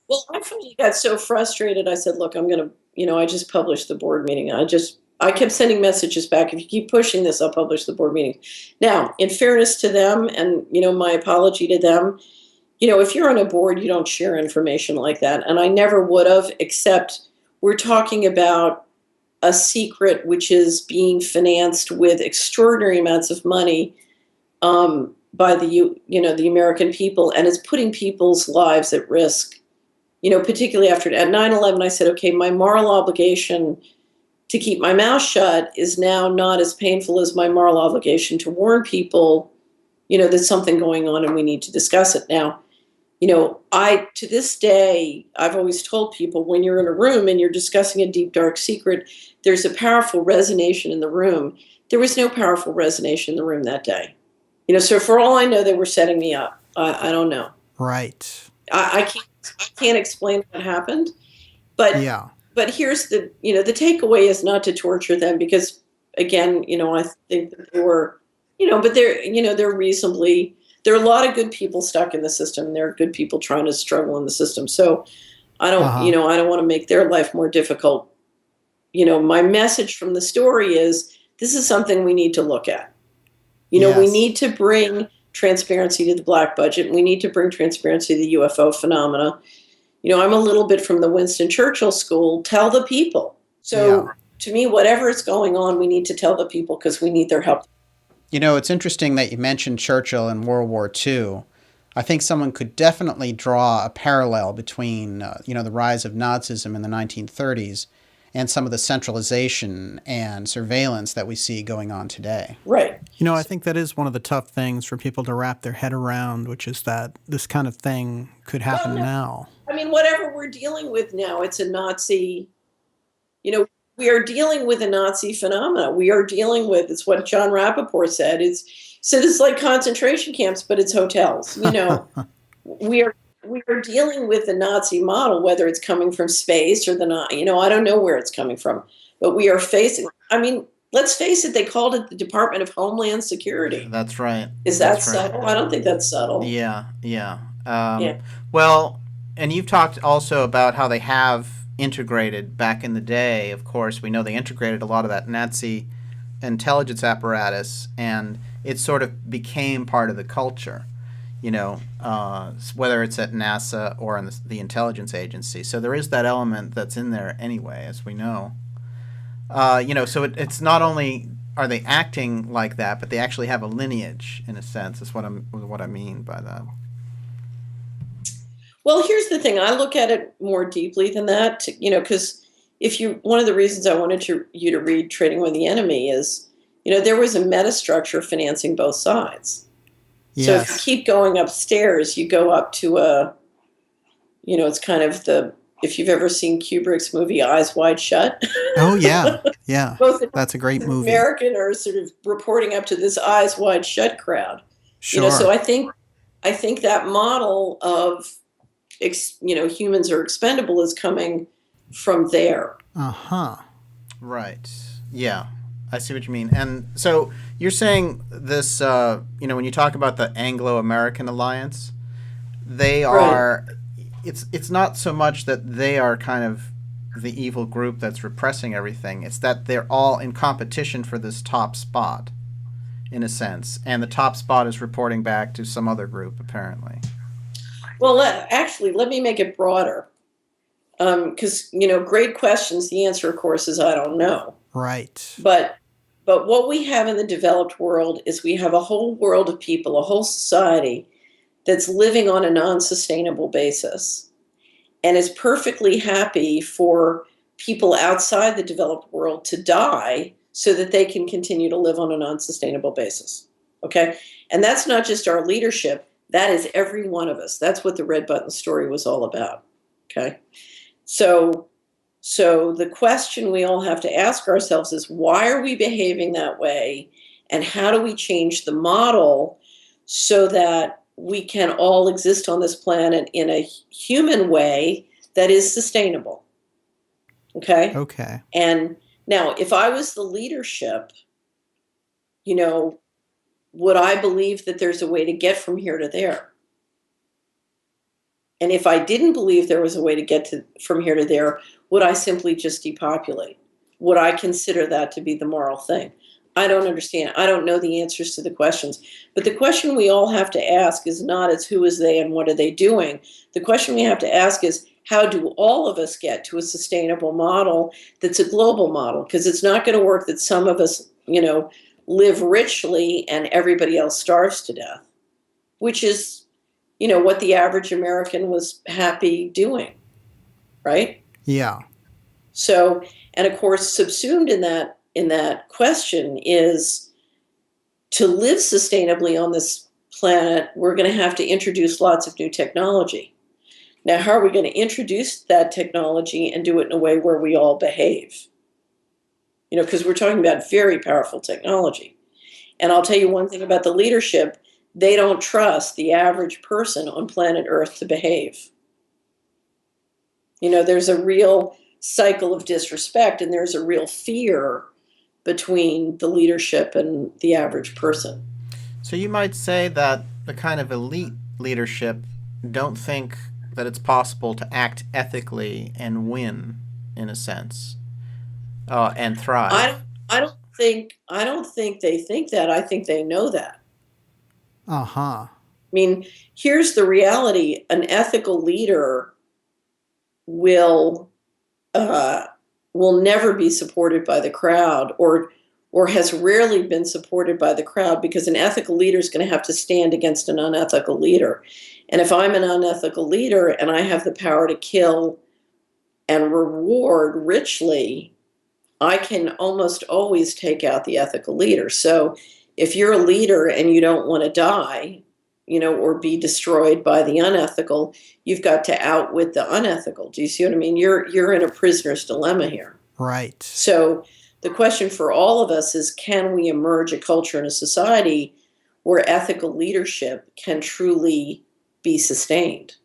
Well, I finally got so frustrated. I said, look, I'm going to, I just published the board meeting. I kept sending messages back. If you keep pushing this, I'll publish the board meeting. Now, in fairness to them, and, my apology to them, if you're on a board, you don't share information like that. And I never would have, except we're talking about a secret which is being financed with extraordinary amounts of money by the American people, and it's putting people's lives at risk. Particularly at 9/11, I said, okay, my moral obligation to keep my mouth shut is now not as painful as my moral obligation to warn people, there's something going on and we need to discuss it. Now, to this day, I've always told people when you're in a room and you're discussing a deep, dark secret, there's a powerful resonation in the room. There was no powerful resonation in the room that day. So for all I know, they were setting me up. I don't know. Right. I can't explain what happened, but yeah. But here's the takeaway is not to torture them because, again, I think that they were, but they're reasonably. There are a lot of good people stuck in the system. There are good people trying to struggle in the system. So I don't, I don't want to make their life more difficult. My message from the story is this is something we need to look at. We Yes. need to bring transparency to the black budget. We need to bring transparency to the UFO phenomena. I'm a little bit from the Winston Churchill school, tell the people. So to me, whatever is going on, we need to tell the people because we need their help. It's interesting that you mentioned Churchill in World War II. I think someone could definitely draw a parallel between, the rise of Nazism in the 1930s and some of the centralization and surveillance that we see going on today. Right. I think that is one of the tough things for people to wrap their head around, which is that this kind of thing could happen now. I mean, whatever we're dealing with now, it's a Nazi, we are dealing with a Nazi phenomena. We are dealing with, it's what John Rappaport said, it's like concentration camps, but it's hotels. We are dealing with the Nazi model, whether it's coming from space or I don't know where it's coming from, but we are facing, let's face it, they called it the Department of Homeland Security. That's right. Is that subtle? I don't think that's subtle. Yeah. Well, and you've talked also about how they have integrated back in the day. Of course, we know they integrated a lot of that Nazi intelligence apparatus, and it sort of became part of the culture, whether it's at NASA or in the intelligence agency. So there is that element that's in there anyway, as we know. So it's not only are they acting like that, but they actually have a lineage, in a sense, is what I mean by that. Well, here's the thing. I look at it more deeply than that, because one of the reasons I wanted you to read Trading with the Enemy is, there was a metastructure financing both sides. Yes. So if you keep going upstairs, you go up to it's kind of if you've ever seen Kubrick's movie Eyes Wide Shut. Oh, yeah. Yeah. That's a great movie. American are sort of reporting up to this Eyes Wide Shut crowd. Sure. So I think that model of humans are expendable is coming from there. Right. Yeah. I see what you mean. And so you're saying this, when you talk about the Anglo-American alliance, they are, right. It's not so much that they are kind of the evil group that's repressing everything. It's that they're all in competition for this top spot, in a sense. And the top spot is reporting back to some other group, apparently. Well, actually, let me make it broader. Because, great questions. The answer, of course, is I don't know. Right. But what we have in the developed world is we have a whole world of people, a whole society that's living on a non-sustainable basis and is perfectly happy for people outside the developed world to die so that they can continue to live on a non-sustainable basis. Okay? And that's not just our leadership. That is every one of us. That's what the Red Button story was all about. Okay? So the question we all have to ask ourselves is, why are we behaving that way? And how do we change the model so that we can all exist on this planet in a human way that is sustainable? Okay? Okay. And now, if I was the leadership, would I believe that there's a way to get from here to there? And if I didn't believe there was a way to get from here to there, would I simply just depopulate? Would I consider that to be the moral thing? I don't understand. I don't know the answers to the questions. But the question we all have to ask is not as who is they and what are they doing. The question we have to ask is, how do all of us get to a sustainable model that's a global model? Because it's not going to work that some of us, live richly and everybody else starves to death, which is, what the average American was happy doing, right? Yeah. So, and of course, subsumed in that question is, to live sustainably on this planet, we're going to have to introduce lots of new technology. Now, how are we going to introduce that technology and do it in a way where we all behave? Because we're talking about very powerful technology. And I'll tell you one thing about the leadership. They don't trust the average person on planet Earth to behave. There's a real cycle of disrespect, and there's a real fear between the leadership and the average person. So you might say that the kind of elite leadership don't think that it's possible to act ethically and win, in a sense, and thrive. I don't think they think that. I think they know that. Uh-huh. I mean, here's the reality: an ethical leader will will never be supported by the crowd, or has rarely been supported by the crowd, because an ethical leader is going to have to stand against an unethical leader. And if I'm an unethical leader and I have the power to kill and reward richly, I can almost always take out the ethical leader. So if you're a leader and you don't want to die, or be destroyed by the unethical, you've got to outwit the unethical. Do you see what I mean? You're in a prisoner's dilemma here. Right. So the question for all of us is, can we emerge a culture and a society where ethical leadership can truly be sustained?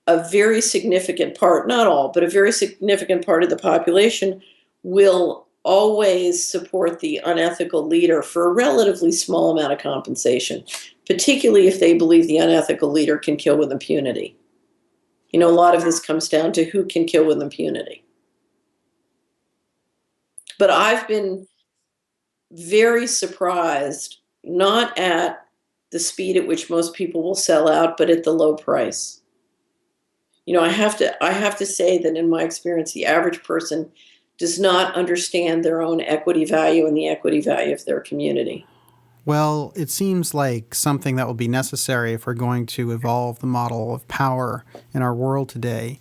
A very significant part, not all, but a very significant part of the population will always support the unethical leader for a relatively small amount of compensation, particularly if they believe the unethical leader can kill with impunity. A lot of this comes down to who can kill with impunity. But I've been very surprised, not at the speed at which most people will sell out, but at the low price. I have to say that in my experience, the average person does not understand their own equity value and the equity value of their community. Well, it seems like something that will be necessary if we're going to evolve the model of power in our world today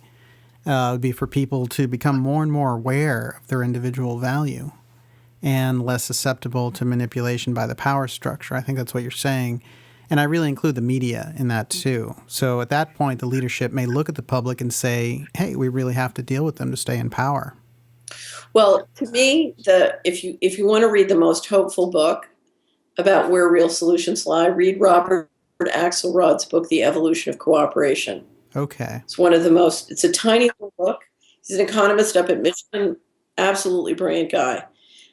would be for people to become more and more aware of their individual value and less susceptible to manipulation by the power structure. I think that's what you're saying. And I really include the media in that too. So at that point, the leadership may look at the public and say, hey, we really have to deal with them to stay in power. Well, to me, if you want to read the most hopeful book about where real solutions lie, read Robert Axelrod's book, The Evolution of Cooperation. Okay. It's a tiny little book. He's an economist up at Michigan, absolutely brilliant guy.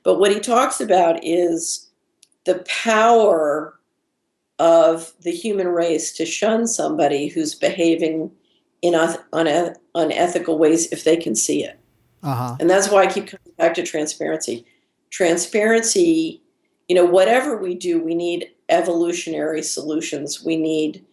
But what he talks about is the power of the human race to shun somebody who's behaving in unethical ways if they can see it. Uh-huh. And that's why I keep coming back to transparency. Transparency, whatever we do, we need evolutionary solutions. We need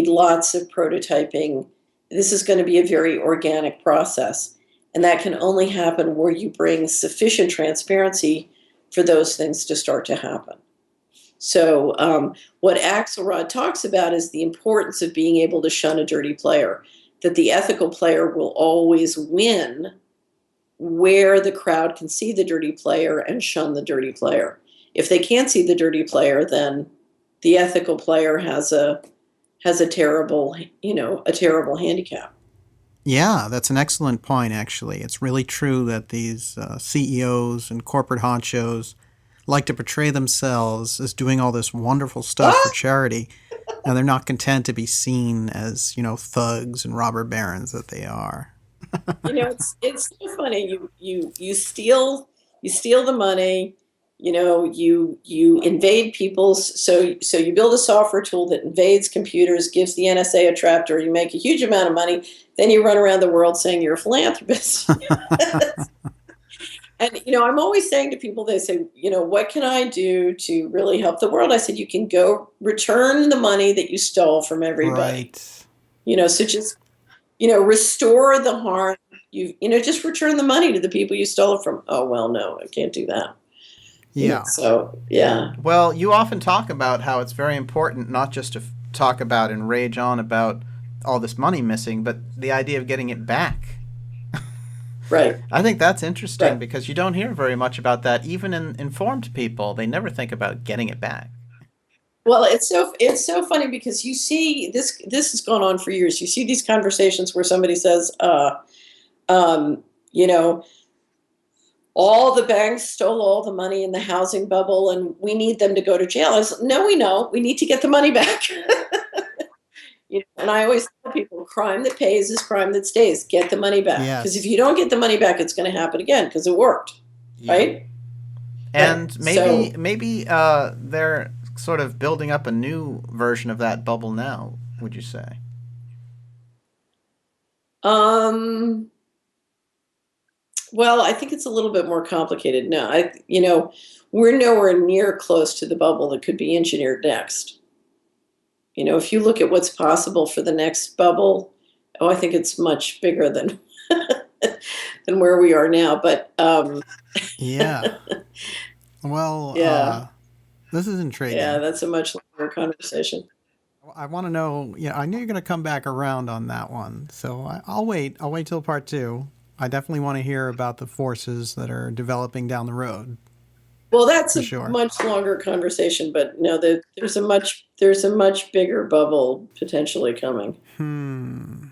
lots of prototyping. This is going to be a very organic process. And that can only happen where you bring sufficient transparency for those things to start to happen. So what Axelrod talks about is the importance of being able to shun a dirty player, that the ethical player will always win where the crowd can see the dirty player and shun the dirty player. If they can't see the dirty player, then the ethical player has a terrible handicap. Yeah, that's an excellent point, actually. It's really true that these CEOs and corporate honchos like to portray themselves as doing all this wonderful stuff for charity, and they're not content to be seen as, thugs and robber barons that they are. It's so funny. You steal the money. You invade people's. So you build a software tool that invades computers, gives the NSA a trapdoor. You make a huge amount of money. Then you run around the world saying you're a philanthropist. And, I'm always saying to people, they say, what can I do to really help the world? I said, you can go return the money that you stole from everybody. Right. So just, restore the harm. Just return the money to the people you stole it from. Oh, well, no, I can't do that. Yeah. So, yeah. Well, you often talk about how it's very important not just to talk about and rage on about all this money missing, but the idea of getting it back. Right. I think that's interesting Right. because you don't hear very much about that. Even in informed people, they never think about getting it back. Well, it's so funny because you see this has gone on for years. You see these conversations where somebody says, all the banks stole all the money in the housing bubble and we need them to go to jail. I was, no, we know. We need to get the money back. And I always tell people, crime that pays is crime that stays. Get the money back. Because if you don't get the money back, it's going to happen again because it worked. Yeah. Right? And Right. maybe they're sort of building up a new version of that bubble now, would you say? Well, I think it's a little bit more complicated now. We're nowhere near close to the bubble that could be engineered next. If you look at what's possible for the next bubble, I think it's much bigger than than where we are now. But Yeah. Well, yeah, this is yeah, intriguing. that's a much longer conversation. I want to know. Yeah, I knew you're going to come back around on that one, so I'll wait. I'll wait till part two. I definitely want to hear about the forces that are developing down the road, Well, that's for a sure. much longer conversation, but no, there's a much bigger bubble potentially coming. Hmm.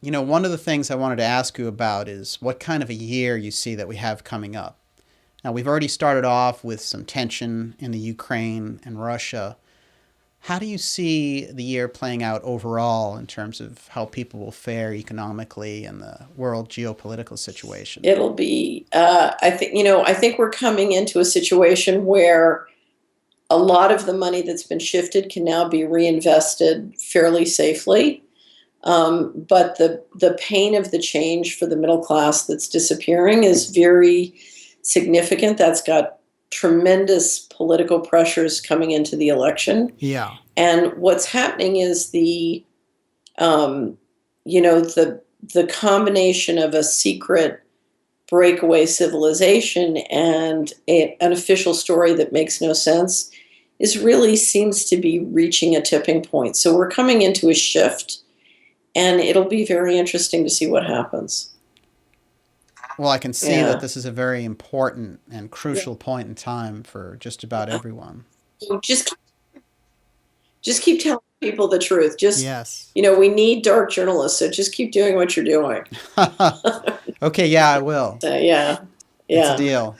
One of the things I wanted to ask you about is what kind of a year you see that we have coming up. Now, we've already started off with some tension in the Ukraine and Russia. How do you see the year playing out overall in terms of how people will fare economically and the world geopolitical situation? It'll be, I think we're coming into a situation where a lot of the money that's been shifted can now be reinvested fairly safely. But the pain of the change for the middle class that's disappearing is very significant. That's got tremendous political pressures coming into the election. Yeah. And what's happening is um, the combination of a secret breakaway civilization and an official story that makes no sense is really seems to be reaching a tipping point. So we're coming into a shift, and it'll be very interesting to see what happens. Well, I can see that Yeah. this is a very important and Yeah. crucial point in time for just about everyone. So just keep telling people the truth. Just Yes. we need dark journalists, so just keep doing what you're doing. Okay, yeah, I will. So, yeah. It's a Yeah. deal.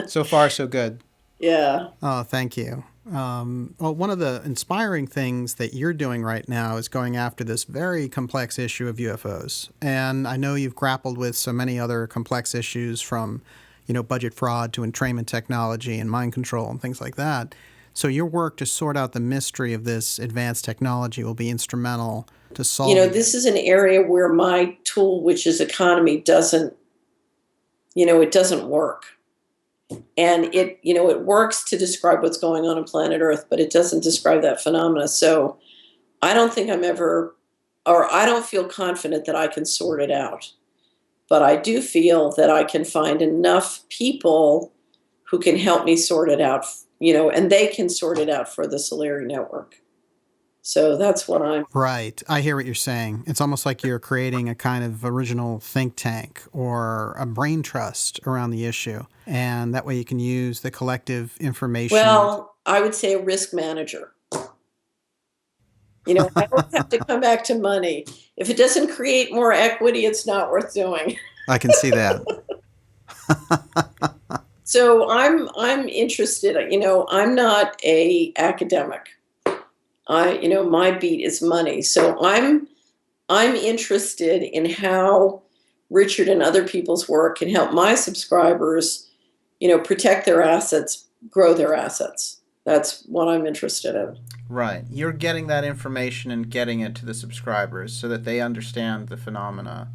So far, so good. Yeah. Oh, thank you. Well, one of the inspiring things that you're doing right now is going after this very complex issue of UFOs. And I know you've grappled with so many other complex issues from, budget fraud to entrainment technology and mind control and things like that. So your work to sort out the mystery of this advanced technology will be instrumental to solving This it. is an area where my tool, which is economy, it doesn't work. And it works to describe what's going on planet Earth, but it doesn't describe that phenomena. So I don't think I don't feel confident that I can sort it out. But I do feel that I can find enough people who can help me sort it out, and they can sort it out for the Solari network. So that's what I'm. Right. I hear what you're saying. It's almost like you're creating a kind of original think tank or a brain trust around the issue. And that way you can use the collective information. Well, I would say a risk manager. I always have to come back to money. If it doesn't create more equity, it's not worth doing. I can see that. So I'm interested. I'm not a academic. My beat is money. So I'm interested in how Richard and other people's work can help my subscribers, protect their assets, grow their assets. That's what I'm interested in. Right. You're getting that information and getting it to the subscribers so that they understand the phenomena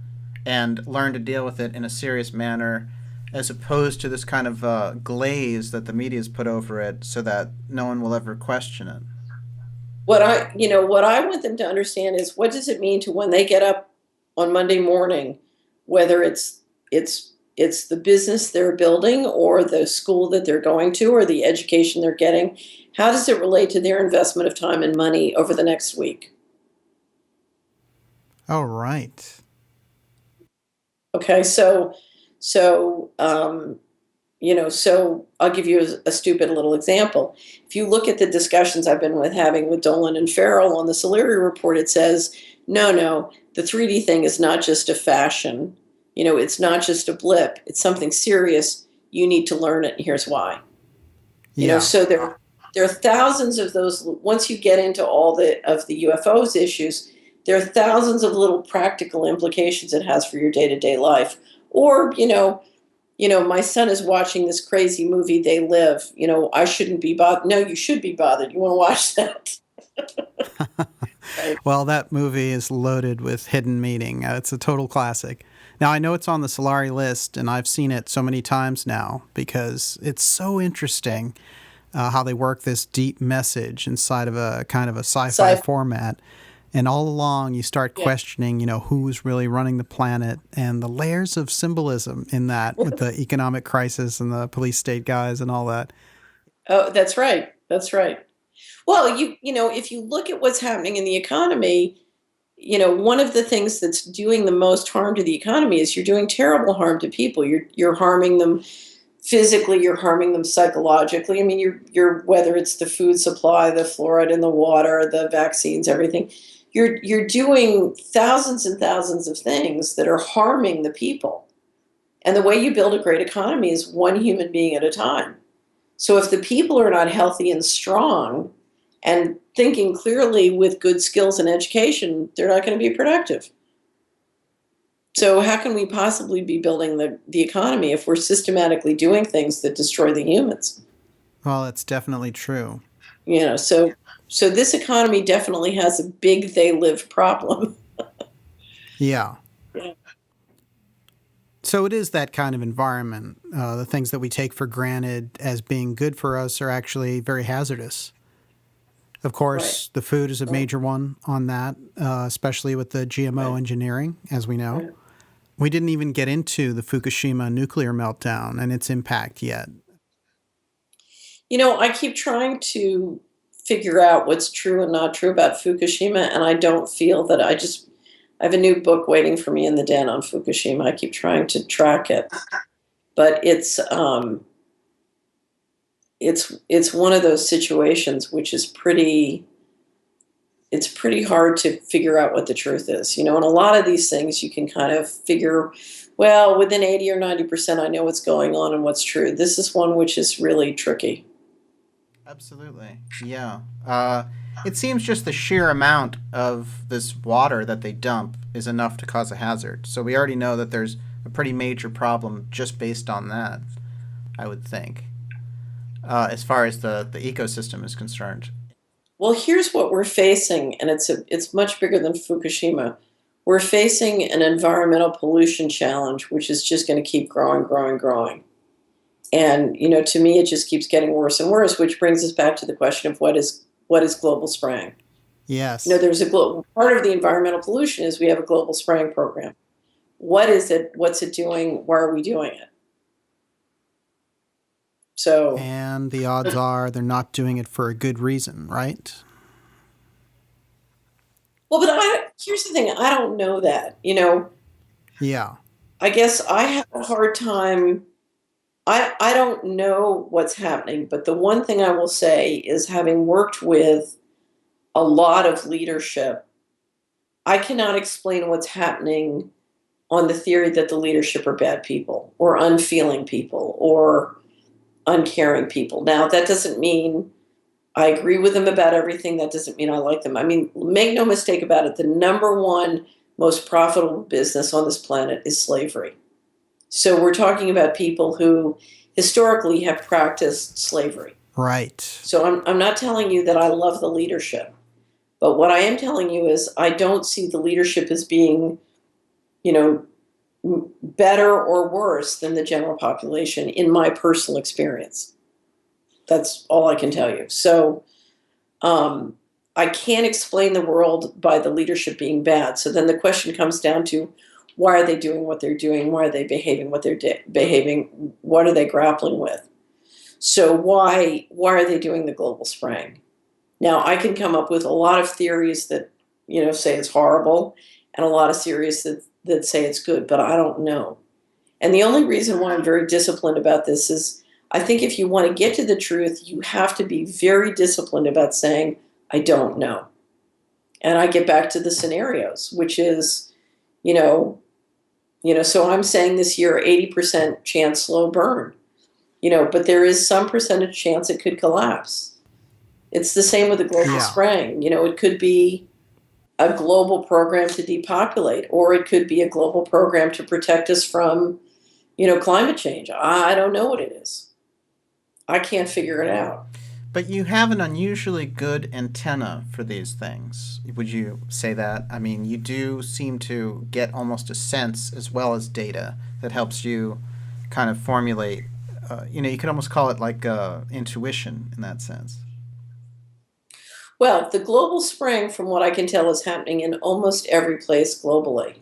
and learn to deal with it in a serious manner, as opposed to this kind of glaze that the media's put over it so that no one will ever question it. What I want them to understand is, what does it mean to when they get up on Monday morning, whether it's the business they're building or the school that they're going to or the education they're getting, how does it relate to their investment of time and money over the next week? Oh, right. Okay, so I'll give you a stupid little example. If you look at the discussions I've been having with Dolan and Farrell on the Solari report, it says, no, the 3D thing is not just a fashion. It's not just a blip. It's something serious. You need to learn it, and here's why. Yeah. So there are thousands of those. Once you get into all of the UFOs issues, there are thousands of little practical implications it has for your day-to-day life. Or, my son is watching this crazy movie, They Live. I shouldn't be bothered. No, you should be bothered. You want to watch that. Right. Well, that movie is loaded with hidden meaning. It's a total classic. Now, I know it's on the Solari list, and I've seen it so many times now because it's so interesting how they work this deep message inside of a kind of a sci-fi format. And all along, you start questioning, who's really running the planet and the layers of symbolism in that with the economic crisis and the police state guys and all that. Oh, that's right. That's right. Well, if you look at what's happening in the economy, one of the things that's doing the most harm to the economy is you're doing terrible harm to people. You're harming them physically, you're harming them psychologically. I mean, you're whether it's the food supply, the fluoride in the water, the vaccines, everything. You're doing thousands and thousands of things that are harming the people. And the way you build a great economy is one human being at a time. So if the people are not healthy and strong and thinking clearly with good skills and education, they're not going to be productive. So how can we possibly be building the economy if we're systematically doing things that destroy the humans? Well, it's definitely true. So this economy definitely has a big they live problem. Yeah. Yeah. So it is that kind of environment. The things that we take for granted as being good for us are actually very hazardous. Of course, the food is a major one on that, especially with the GMO engineering, as we know. Right. We didn't even get into the Fukushima nuclear meltdown and its impact yet. I keep trying to figure out what's true and not true about Fukushima, and I don't feel that I have a new book waiting for me in the den on Fukushima. I keep trying to track it, but it's one of those situations which is pretty hard to figure out what the truth is. And a lot of these things you can kind of figure, well, within 80 or 90%, I know what's going on and what's true. This is one which is really tricky. Absolutely. Yeah. It seems just the sheer amount of this water that they dump is enough to cause a hazard. So we already know that there's a pretty major problem just based on that, I would think, as far as the ecosystem is concerned. Well, here's what we're facing, and it's much bigger than Fukushima. We're facing an environmental pollution challenge, which is just going to keep growing, growing, growing. And, to me, it just keeps getting worse and worse, which brings us back to the question of what is global spraying? Yes. There's a global part of the environmental pollution is we have a global spraying program. What is it? What's it doing? Why are we doing it? And the odds are they're not doing it for a good reason, right? Well, but here's the thing. I don't know that, Yeah. I guess I have a hard time. I don't know what's happening, but the one thing I will say is having worked with a lot of leadership, I cannot explain what's happening on the theory that the leadership are bad people or unfeeling people or uncaring people. Now, that doesn't mean I agree with them about everything. That doesn't mean I like them. I mean, make no mistake about it. The number one most profitable business on this planet is slavery. So we're talking about people who historically have practiced slavery. Right. So I'm not telling you that I love the leadership. But what I am telling you is I don't see the leadership as being, better or worse than the general population in my personal experience. That's all I can tell you. So I can't explain the world by the leadership being bad. So then the question comes down to, why are they doing what they're doing? Why are they behaving what they're behaving? What are they grappling with? So why are they doing the global spraying? Now, I can come up with a lot of theories that, say it's horrible and a lot of theories that say it's good, but I don't know. And the only reason why I'm very disciplined about this is I think if you want to get to the truth, you have to be very disciplined about saying, I don't know. And I get back to the scenarios, which is, so I'm saying this year, 80% chance slow burn, but there is some percentage chance it could collapse. It's the same with the global spraying. It could be a global program to depopulate, or it could be a global program to protect us from, climate change. I don't know what it is. I can't figure it out. But you have an unusually good antenna for these things. Would you say that? I mean, you do seem to get almost a sense as well as data that helps you kind of formulate, you could almost call it like intuition in that sense. Well, the global spring, from what I can tell, is happening in almost every place globally.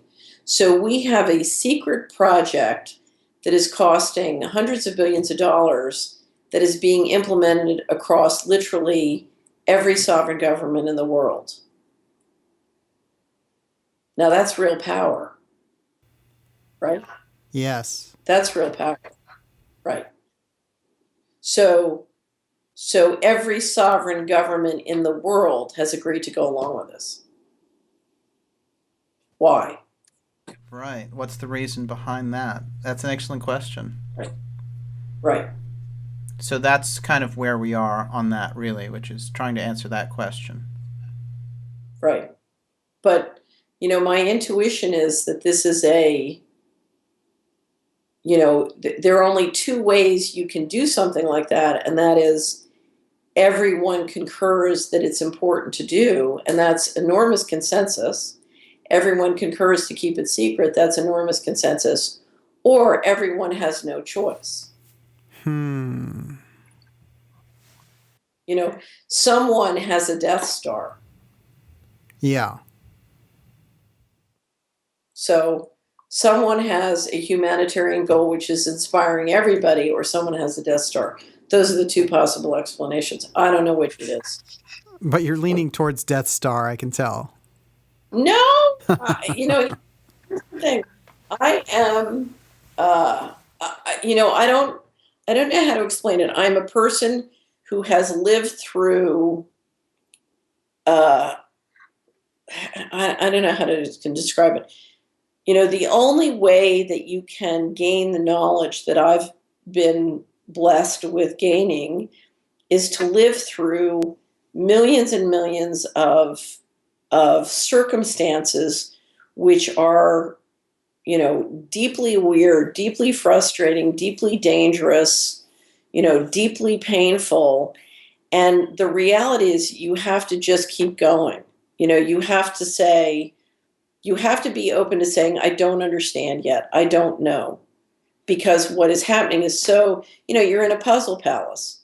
So we have a secret project that is costing hundreds of billions of dollars that is being implemented across literally every sovereign government in the world. Now that's real power, right? Yes. That's real power, right? So every sovereign government in the world has agreed to go along with this. Why? Right. What's the reason behind that? That's an excellent question. Right. So that's kind of where we are on that, really, which is trying to answer that question. Right. But, my intuition is that this is there are only two ways you can do something like that, and that is everyone concurs that it's important to do, and that's enormous consensus. Everyone concurs to keep it secret, that's enormous consensus, or everyone has no choice. Someone has a Death Star. Yeah. So someone has a humanitarian goal which is inspiring everybody, or someone has a Death Star. Those are the two possible explanations. I don't know which it is. But you're leaning towards Death Star, I can tell. No, here's the thing. I am, I don't know how to explain it. I'm a person who has lived through, I don't know how to can describe it. The only way that you can gain the knowledge that I've been blessed with gaining is to live through millions and millions of circumstances which are, deeply weird, deeply frustrating, deeply dangerous, deeply painful. And the reality is you have to just keep going. You have to be open to saying, I don't understand yet. I don't know. Because what is happening is you're in a puzzle palace.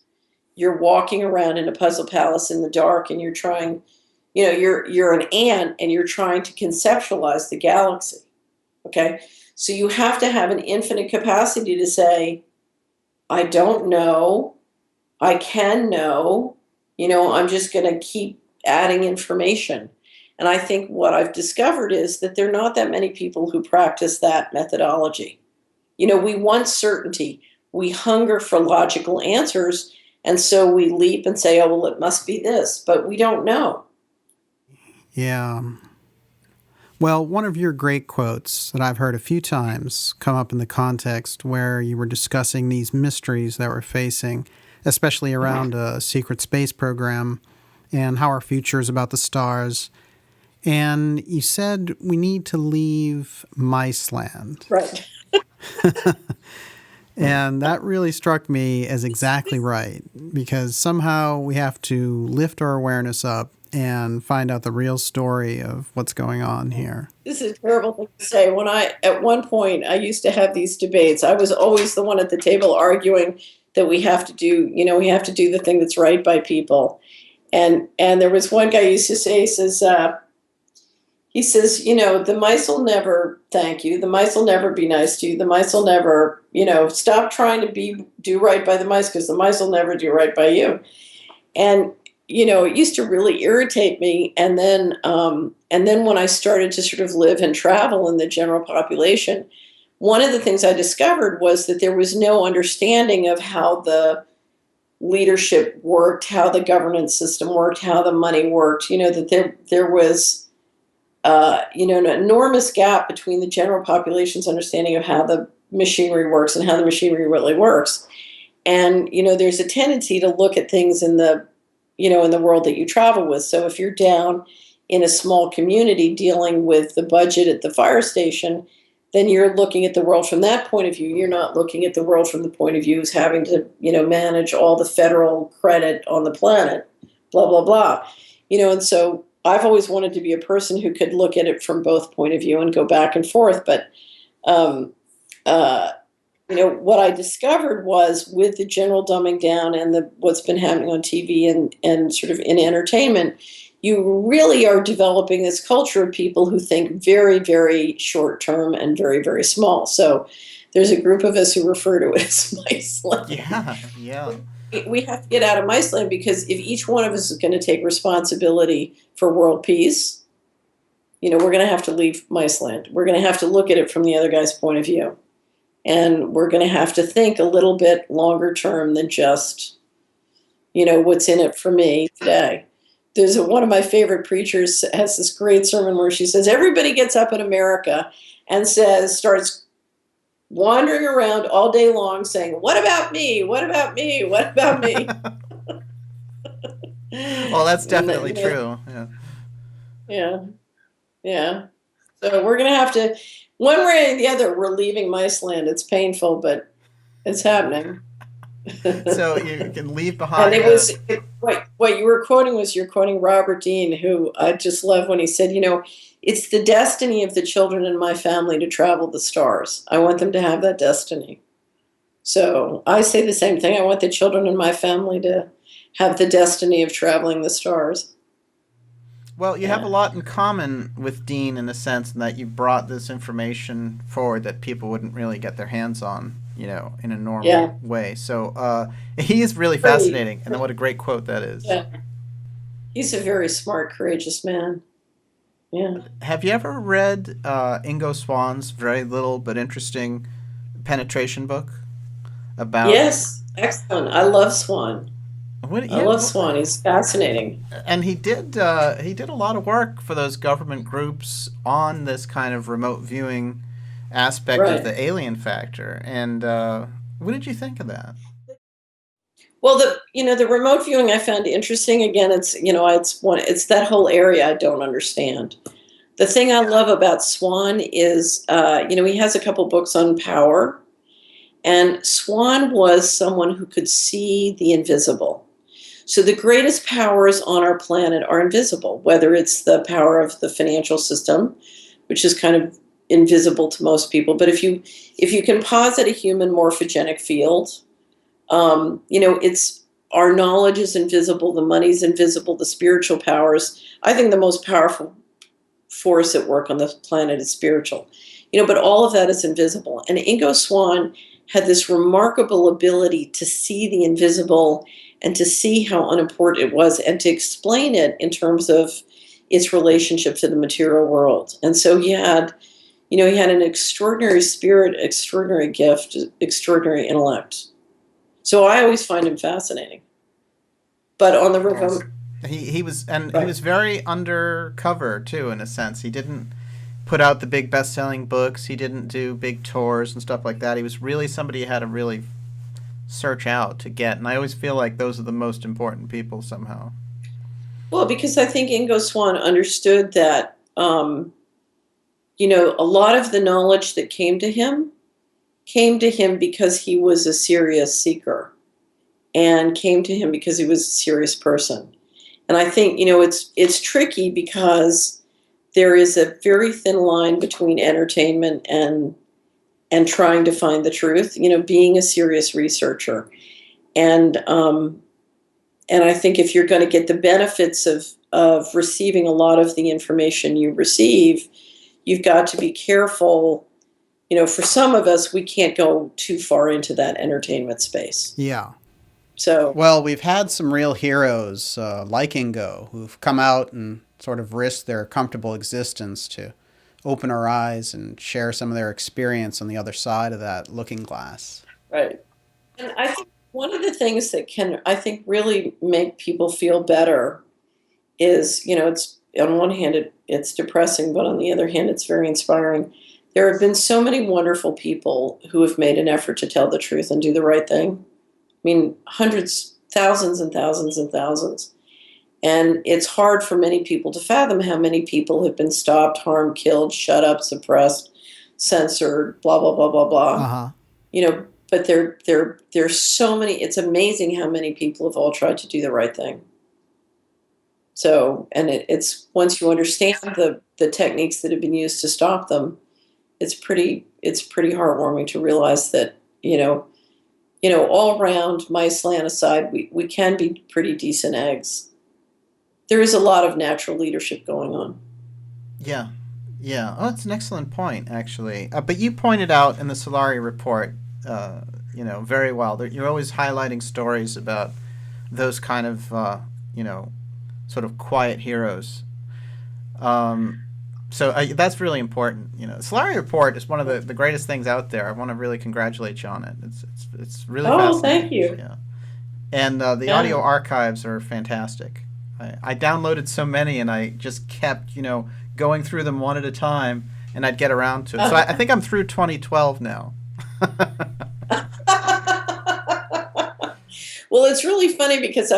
You're walking around in a puzzle palace in the dark, and you're trying, you're an ant and you're trying to conceptualize the galaxy. Okay. So you have to have an infinite capacity to say, I don't know. I can know. I'm just going to keep adding information. And I think what I've discovered is that there are not that many people who practice that methodology. We want certainty. We hunger for logical answers. And so we leap and say, oh, well, it must be this. But we don't know. Yeah. Well, one of your great quotes that I've heard a few times come up in the context where you were discussing these mysteries that we're facing, especially around a secret space program and how our future is about the stars. And you said we need to leave Miceland. Right. And that really struck me as exactly right, because somehow we have to lift our awareness up and find out the real story of what's going on here. This is a terrible thing to say. At one point, I used to have these debates. I was always the one at the table arguing that we have to do the thing that's right by people. And there was one guy who used to say, he says, the mice will never thank you. The mice will never be nice to you. The mice will never, stop trying to do right by the mice, because the mice will never do right by you. And, it used to really irritate me. And then when I started to sort of live and travel in the general population, one of the things I discovered was that there was no understanding of how the leadership worked, how the governance system worked, how the money worked, that there was an enormous gap between the general population's understanding of how the machinery works and how the machinery really works. And, there's a tendency to look at things in the world that you travel with. So if you're down in a small community dealing with the budget at the fire station, then you're looking at the world from that point of view. You're not looking at the world from the point of view as having to, manage all the federal credit on the planet, blah, blah, blah. And so I've always wanted to be a person who could look at it from both point of view and go back and forth. But, what I discovered was with the general dumbing down and what's been happening on TV and sort of in entertainment, you really are developing this culture of people who think very, very short term and very, very small. So there's a group of us who refer to it as mice land. Yeah. We have to get out of mice land, because if each one of us is going to take responsibility for world peace, we're going to have to leave mice land. We're going to have to look at it from the other guy's point of view. And we're going to have to think a little bit longer term than just, what's in it for me today. There's one of my favorite preachers has this great sermon where she says, everybody gets up in America and starts wandering around all day long saying, what about me? What about me? What about me? Well, that's definitely true. Yeah. So we're going to have to, one way or the other, we're leaving mice land. It's painful, but it's happening. So you can leave behind. And what you were quoting was, you're quoting Robert Dean, who I just love when he said, it's the destiny of the children in my family to travel the stars. I want them to have that destiny. So I say the same thing. I want the children in my family to have the destiny of traveling the stars. Well, you have a lot in common with Dean in the sense that you brought this information forward that people wouldn't really get their hands on, in a normal way. So he is really fascinating, and what a great quote that is. Yeah. He's a very smart, courageous man. Yeah. Have you ever read Ingo Swann's very little but interesting penetration book about? Yes, excellent. I love Swann. I love Swann. He's fascinating. And he did a lot of work for those government groups on this kind of remote viewing aspect of the alien factor. And what did you think of that? Well, the remote viewing I found interesting. Again, it's that whole area I don't understand. The thing I love about Swann is, he has a couple books on power, and Swann was someone who could see the invisible. So the greatest powers on our planet are invisible, whether it's the power of the financial system, which is kind of invisible to most people. But if you can posit a human morphogenic field, it's our knowledge is invisible, the money's invisible, the spiritual powers. I think the most powerful force at work on the planet is spiritual. But all of that is invisible. And Ingo Swann had this remarkable ability to see the invisible and to see how unimportant it was and to explain it in terms of its relationship to the material world. And so he had an extraordinary spirit, extraordinary gift, extraordinary intellect. So I always find him fascinating. But on the remote... He was very undercover, too, in a sense. He didn't put out the big best-selling books. He didn't do big tours and stuff like that. He was really somebody you had to really search out to get. And I always feel like those are the most important people somehow. Well, because I think Ingo Swann understood that, a lot of the knowledge that came to him because he was a serious seeker and came to him because he was a serious person. And I think, it's tricky because there is a very thin line between entertainment and trying to find the truth, being a serious researcher. And I think if you're going to get the benefits of receiving a lot of the information you receive, you've got to be careful. For some of us, we can't go too far into that entertainment space. Yeah. So, well, we've had some real heroes like Ingo who've come out and sort of risked their comfortable existence to open our eyes and share some of their experience on the other side of that looking glass. Right. And I think one of the things that can, I think, really make people feel better is, it's on one hand, it's depressing, but on the other hand, it's very inspiring. There have been so many wonderful people who have made an effort to tell the truth and do the right thing. I mean, hundreds, thousands and thousands and thousands. And it's hard for many people to fathom how many people have been stopped, harmed, killed, shut up, suppressed, censored, blah blah blah blah blah. Uh-huh. But there's so many. It's amazing how many people have all tried to do the right thing. So, and it's once you understand the techniques that have been used to stop them, it's pretty heartwarming to realize that all around, mice land aside, we can be pretty decent eggs. There is a lot of natural leadership going on. Yeah. Yeah. Oh, that's an excellent point, actually. But you pointed out in the Solari report, very well. That you're always highlighting stories about those kind of, sort of quiet heroes. So that's really important. The Solari report is one of the greatest things out there. I want to really congratulate you on it. It's really fascinating. Thank you. Yeah. And the audio archives are fantastic. I downloaded so many, and I just kept, going through them one at a time, and I'd get around to it. So I think I'm through 2012 now. Well, it's really funny because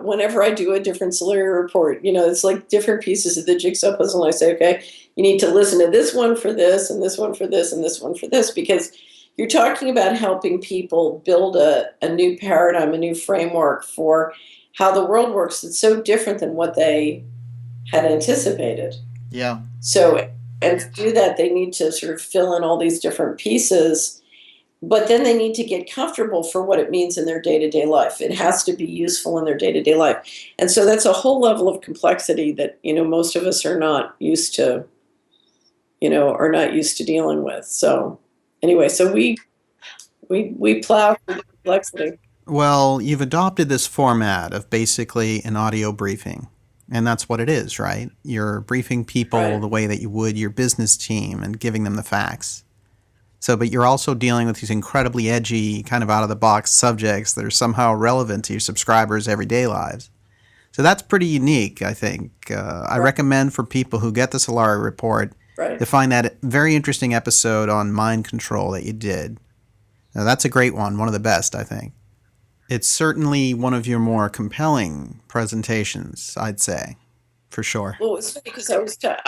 whenever I do a different Solari report, it's like different pieces of the jigsaw puzzle. And I say, okay, you need to listen to this one for this, and this one for this, and this one for this, because you're talking about helping people build a new paradigm, a new framework for how the world works. It's so different than what they had anticipated. Yeah. So, and to do that, they need to sort of fill in all these different pieces. But then they need to get comfortable for what it means in their day-to-day life. It has to be useful in their day-to-day life. And so that's a whole level of complexity that, most of us are not used to, dealing with. So anyway, so we plow through the complexity. Well, you've adopted this format of basically an audio briefing. And that's what it is, right? You're briefing people the way that you would your business team and giving them the facts. So, but you're also dealing with these incredibly edgy, kind of out-of-the-box subjects that are somehow relevant to your subscribers' everyday lives. So that's pretty unique, I think. I recommend for people who get the Solari report to find that very interesting episode on mind control that you did. Now, that's a great one of the best, I think. It's certainly one of your more compelling presentations, I'd say, for sure. Well, it's funny because I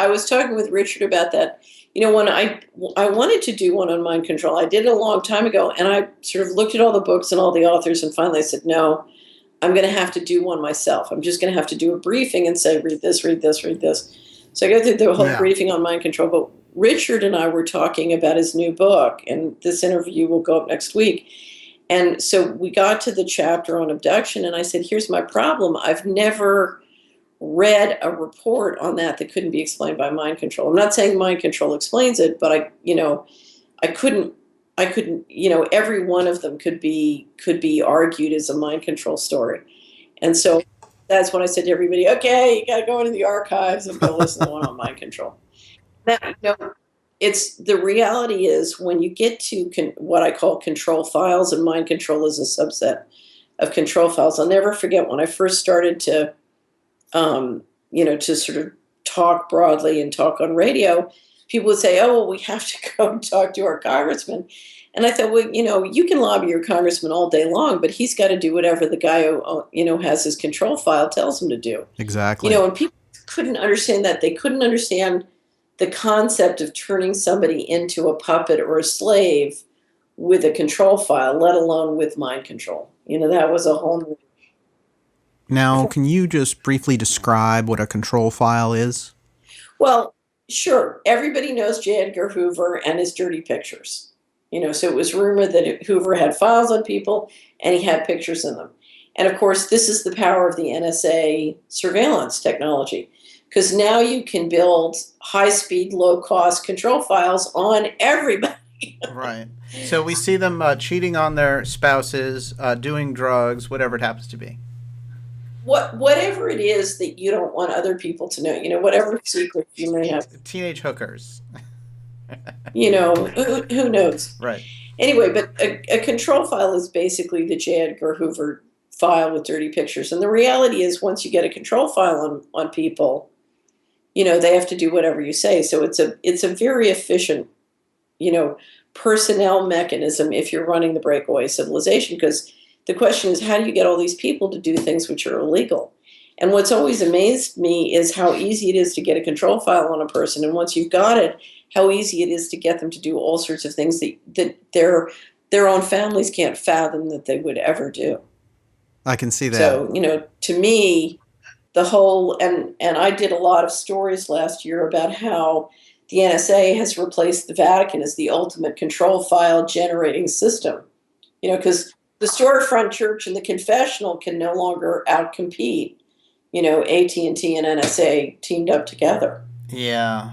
was talking with Richard about that. When I wanted to do one on mind control, I did it a long time ago, and I sort of looked at all the books and all the authors, and finally I said, no, I'm going to have to do one myself. I'm just going to have to do a briefing and say, read this, read this, read this. So I go through the whole briefing on mind control, but Richard and I were talking about his new book, and this interview will go up next week. And so we got to the chapter on abduction, and I said, here's my problem. I've never read a report on that couldn't be explained by mind control. I'm not saying mind control explains it, but I couldn't, every one of them could be argued as a mind control story. And so that's when I said to everybody, okay, you got to go into the archives and go listen to one on mind control. Now, it's the reality is when you get to what I call control files, and mind control is a subset of control files. I'll never forget when I first started to sort of talk broadly and talk on radio, people would say, oh, well, we have to go and talk to our congressman. And I thought, well, you can lobby your congressman all day long, but he's got to do whatever the guy who, has his control file tells him to do. Exactly. And people couldn't understand that. They couldn't understand the concept of turning somebody into a puppet or a slave with a control file, let alone with mind control. That was a whole new. Now, can you just briefly describe what a control file is? Well, sure. Everybody knows J. Edgar Hoover and his dirty pictures. So it was rumored that Hoover had files on people and he had pictures in them. And of course, this is the power of the NSA surveillance technology, because now you can build high-speed, low-cost control files on everybody. Right. So we see them cheating on their spouses, doing drugs, whatever it happens to be. Whatever it is that you don't want other people to know, whatever secrets you may have. Teenage hookers. Who knows? Right. Anyway, but a control file is basically the J. Edgar Hoover file with dirty pictures. And the reality is once you get a control file on people, they have to do whatever you say. So it's a very efficient, personnel mechanism if you're running the breakaway civilization, because the question is, how do you get all these people to do things which are illegal? And what's always amazed me is how easy it is to get a control file on a person. And once you've got it, how easy it is to get them to do all sorts of things that their own families can't fathom that they would ever do. I can see that. So, to me, the whole, and I did a lot of stories last year about how the NSA has replaced the Vatican as the ultimate control file generating system. Because the storefront church and the confessional can no longer outcompete, AT&T and NSA teamed up together. Yeah.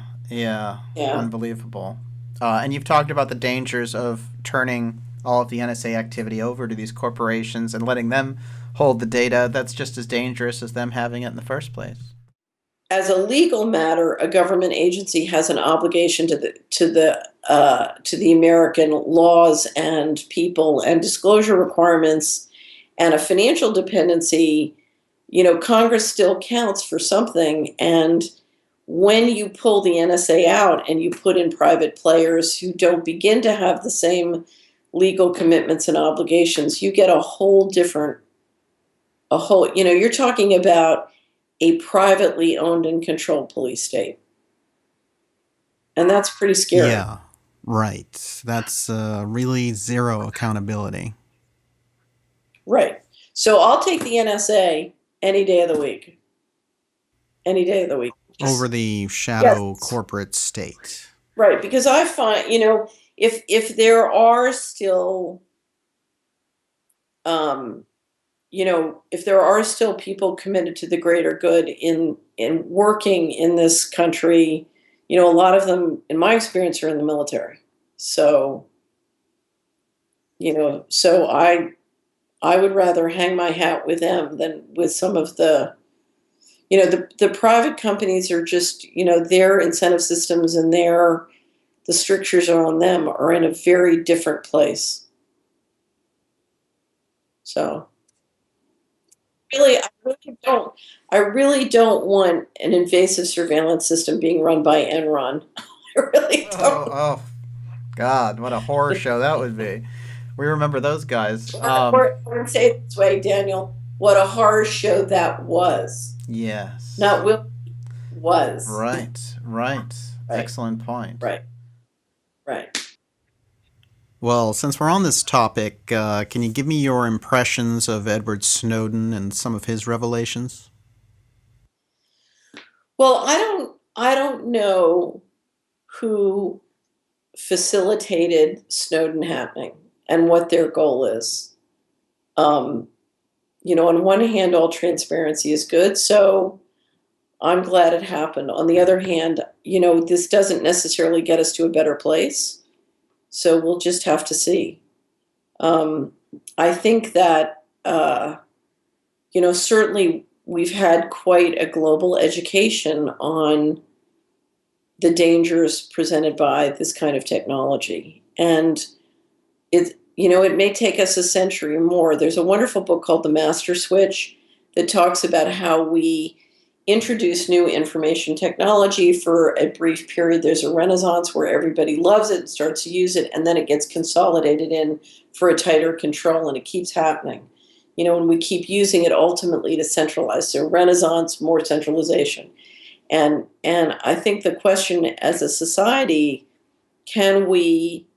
Unbelievable. And you've talked about the dangers of turning all of the NSA activity over to these corporations and letting them hold the data. That's just as dangerous as them having it in the first place. As a legal matter, a government agency has an obligation to the American laws and people and disclosure requirements, and a financial dependency. Congress still counts for something, and when you pull the NSA out and you put in private players who don't begin to have the same legal commitments and obligations, you get you're talking about a privately owned and controlled police state. And that's pretty scary. Yeah, right. That's really zero accountability. Right. So I'll take the NSA any day of the week. Any day of the week. Over the shadow corporate state. Right. Because I find, if there are still, if there are still people committed to the greater good in working in this country, a lot of them, in my experience, are in the military. So, so I would rather hang my hat with them than with some of the, the private companies are just, their incentive systems and the strictures on them are in a very different place. So. I really don't want an invasive surveillance system being run by Enron. I really don't. Oh, God, what a horror show that would be. We remember those guys. Or say it this way, Daniel, what a horror show that was. Yes. Not will, was. Right. Excellent point. Right. Well, since we're on this topic, can you give me your impressions of Edward Snowden and some of his revelations? Well, I don't know who facilitated Snowden happening and what their goal is. On one hand, all transparency is good, so I'm glad it happened. On the other hand, this doesn't necessarily get us to a better place. So we'll just have to see. I think that, certainly we've had quite a global education on the dangers presented by this kind of technology. And it may take us a century more. There's a wonderful book called The Master Switch that talks about how we introduce new information technology for a brief period. There's a renaissance where everybody loves it and starts to use it, and then it gets consolidated in for a tighter control, and it keeps happening. And we keep using it ultimately to centralize. So renaissance, more centralization. And I think the question as a society, can we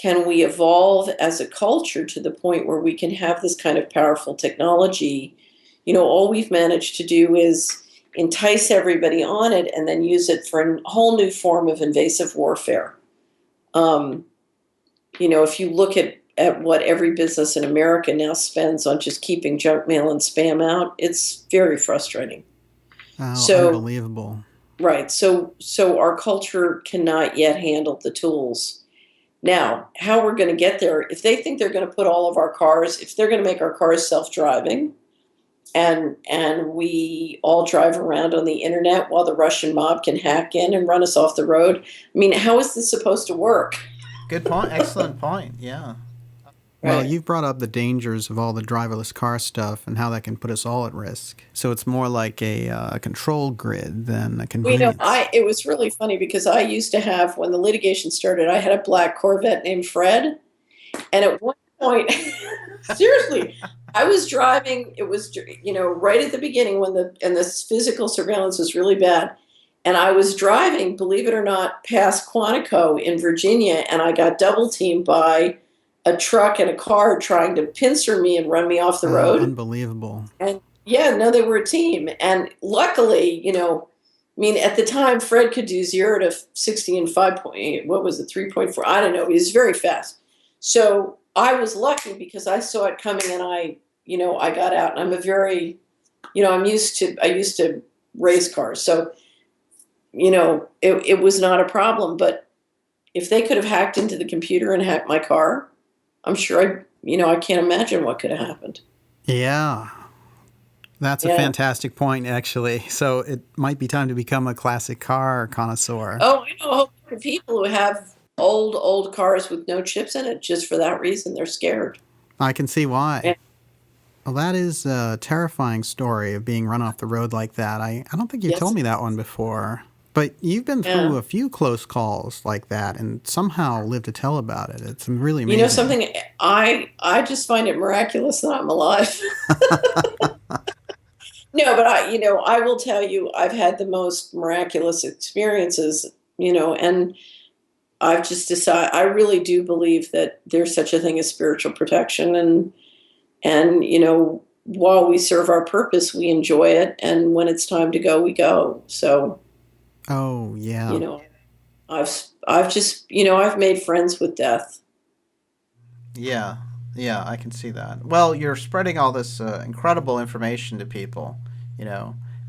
evolve as a culture to the point where we can have this kind of powerful technology? All we've managed to do is entice everybody on it and then use it for a whole new form of invasive warfare. If you look at what every business in America now spends on just keeping junk mail and spam out, it's very frustrating. Oh, unbelievable. Right. So our culture cannot yet handle the tools. Now, how we're going to get there, if they think they're going to put all of our cars, if they're going to make our cars self-driving, and we all drive around on the internet while the Russian mob can hack in and run us off the road, I mean, how is this supposed to work? Good point. Excellent point. Yeah. Well, you've brought up the dangers of all the driverless car stuff and how that can put us all at risk. So it's more like a control grid than a convenience. It was really funny because I used to have, when the litigation started, I had a black Corvette named Fred. And at one point, seriously, I was driving, it was, right at the beginning when this physical surveillance was really bad. And I was driving, believe it or not, past Quantico in Virginia, and I got double teamed by a truck and a car trying to pincer me and run me off the road. Unbelievable. And yeah, no, they were a team. And luckily, I mean, at the time, Fred could do 0 to 60 in 5.8. What was it, 3.4? I don't know. He was very fast. So I was lucky because I saw it coming, and I got out. And I'm a very, I used to race cars. So, it was not a problem. But if they could have hacked into the computer and hacked my car, I'm sure I can't imagine what could have happened. Yeah. That's a fantastic point, actually. So it might be time to become a classic car connoisseur. Oh, I know a whole bunch of people who have old cars with no chips in it just for that reason. They're scared. I can see why. Yeah. Well, that is a terrifying story of being run off the road like that. I don't think you told me that one before. But you've been through a few close calls like that and somehow lived to tell about it. It's really amazing. Something, I just find it miraculous that I'm alive. No, but I will tell you, I've had the most miraculous experiences, and I've just decided, I really do believe that there's such a thing as spiritual protection. And while we serve our purpose, we enjoy it. And when it's time to go, we go. So, oh, yeah. I've just, I've made friends with death. Yeah. Yeah, I can see that. Well, you're spreading all this incredible information to people,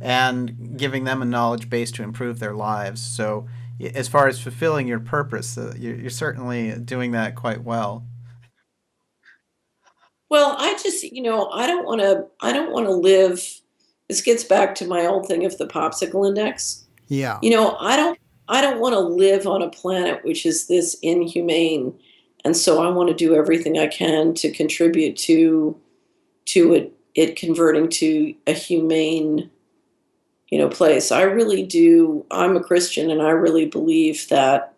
and giving them a knowledge base to improve their lives. So as far as fulfilling your purpose, you're certainly doing that quite well. Well, I just, I don't want to live. This gets back to my old thing of the popsicle index. Yeah. I don't want to live on a planet which is this inhumane. And so I want to do everything I can to contribute to it converting to a humane, place. I really do. I'm a Christian, and I really believe that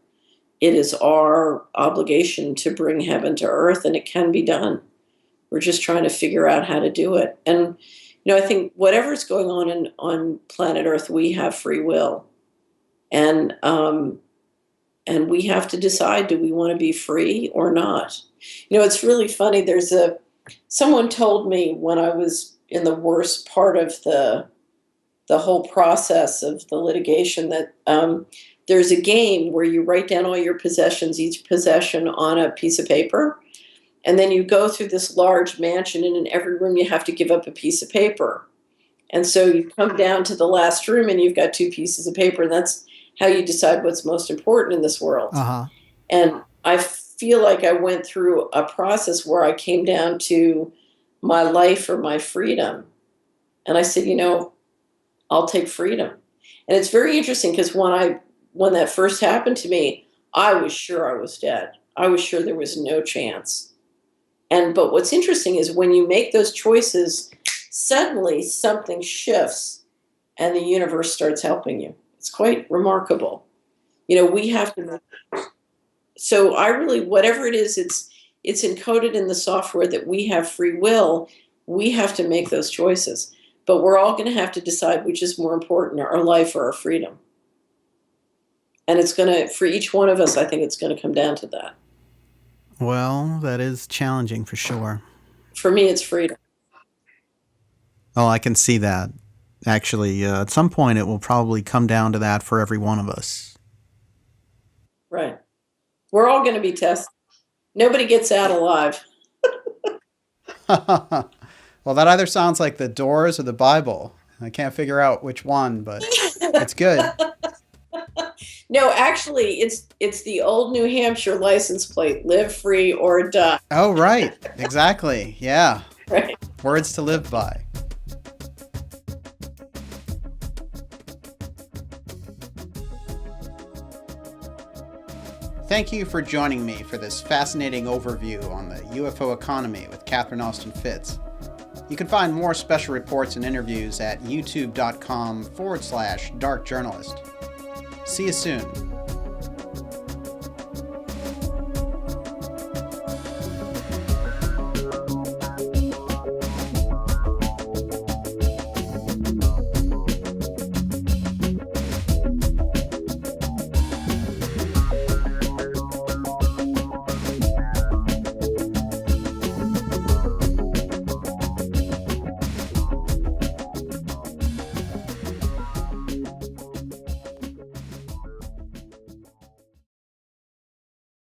it is our obligation to bring heaven to earth, and it can be done. We're just trying to figure out how to do it. And, I think whatever's going on planet Earth, we have free will. And we have to decide, do we want to be free or not? It's really funny. Someone told me when I was in the worst part of the whole process of the litigation that there's a game where you write down all your possessions, each possession on a piece of paper. And then you go through this large mansion, and in every room you have to give up a piece of paper. And so you come down to the last room, and you've got 2 pieces of paper, and that's how you decide what's most important in this world. Uh-huh. And I feel like I went through a process where I came down to my life or my freedom. And I said, I'll take freedom. And it's very interesting because when that first happened to me, I was sure I was dead. I was sure there was no chance. But what's interesting is when you make those choices, suddenly something shifts and the universe starts helping you. It's quite remarkable. We have to. So I really, whatever it is, it's encoded in the software that we have free will. We have to make those choices. But we're all going to have to decide which is more important, our life or our freedom. And it's going to, for each one of us, I think it's going to come down to that. Well, that is challenging for sure. For me, it's freedom. Oh, I can see that. Actually, at some point it will probably come down to that for every one of us. Right. We're all going to be tested. Nobody gets out alive. Well, that either sounds like The Doors or the Bible. I can't figure out which one, but it's good. No, actually, it's the old New Hampshire license plate: live free or die. Oh, right. Exactly. Yeah. Right. Words to live by. Thank you for joining me for this fascinating overview on the UFO economy with Catherine Austin Fitts. You can find more special reports and interviews at youtube.com/darkjournalist. See you soon.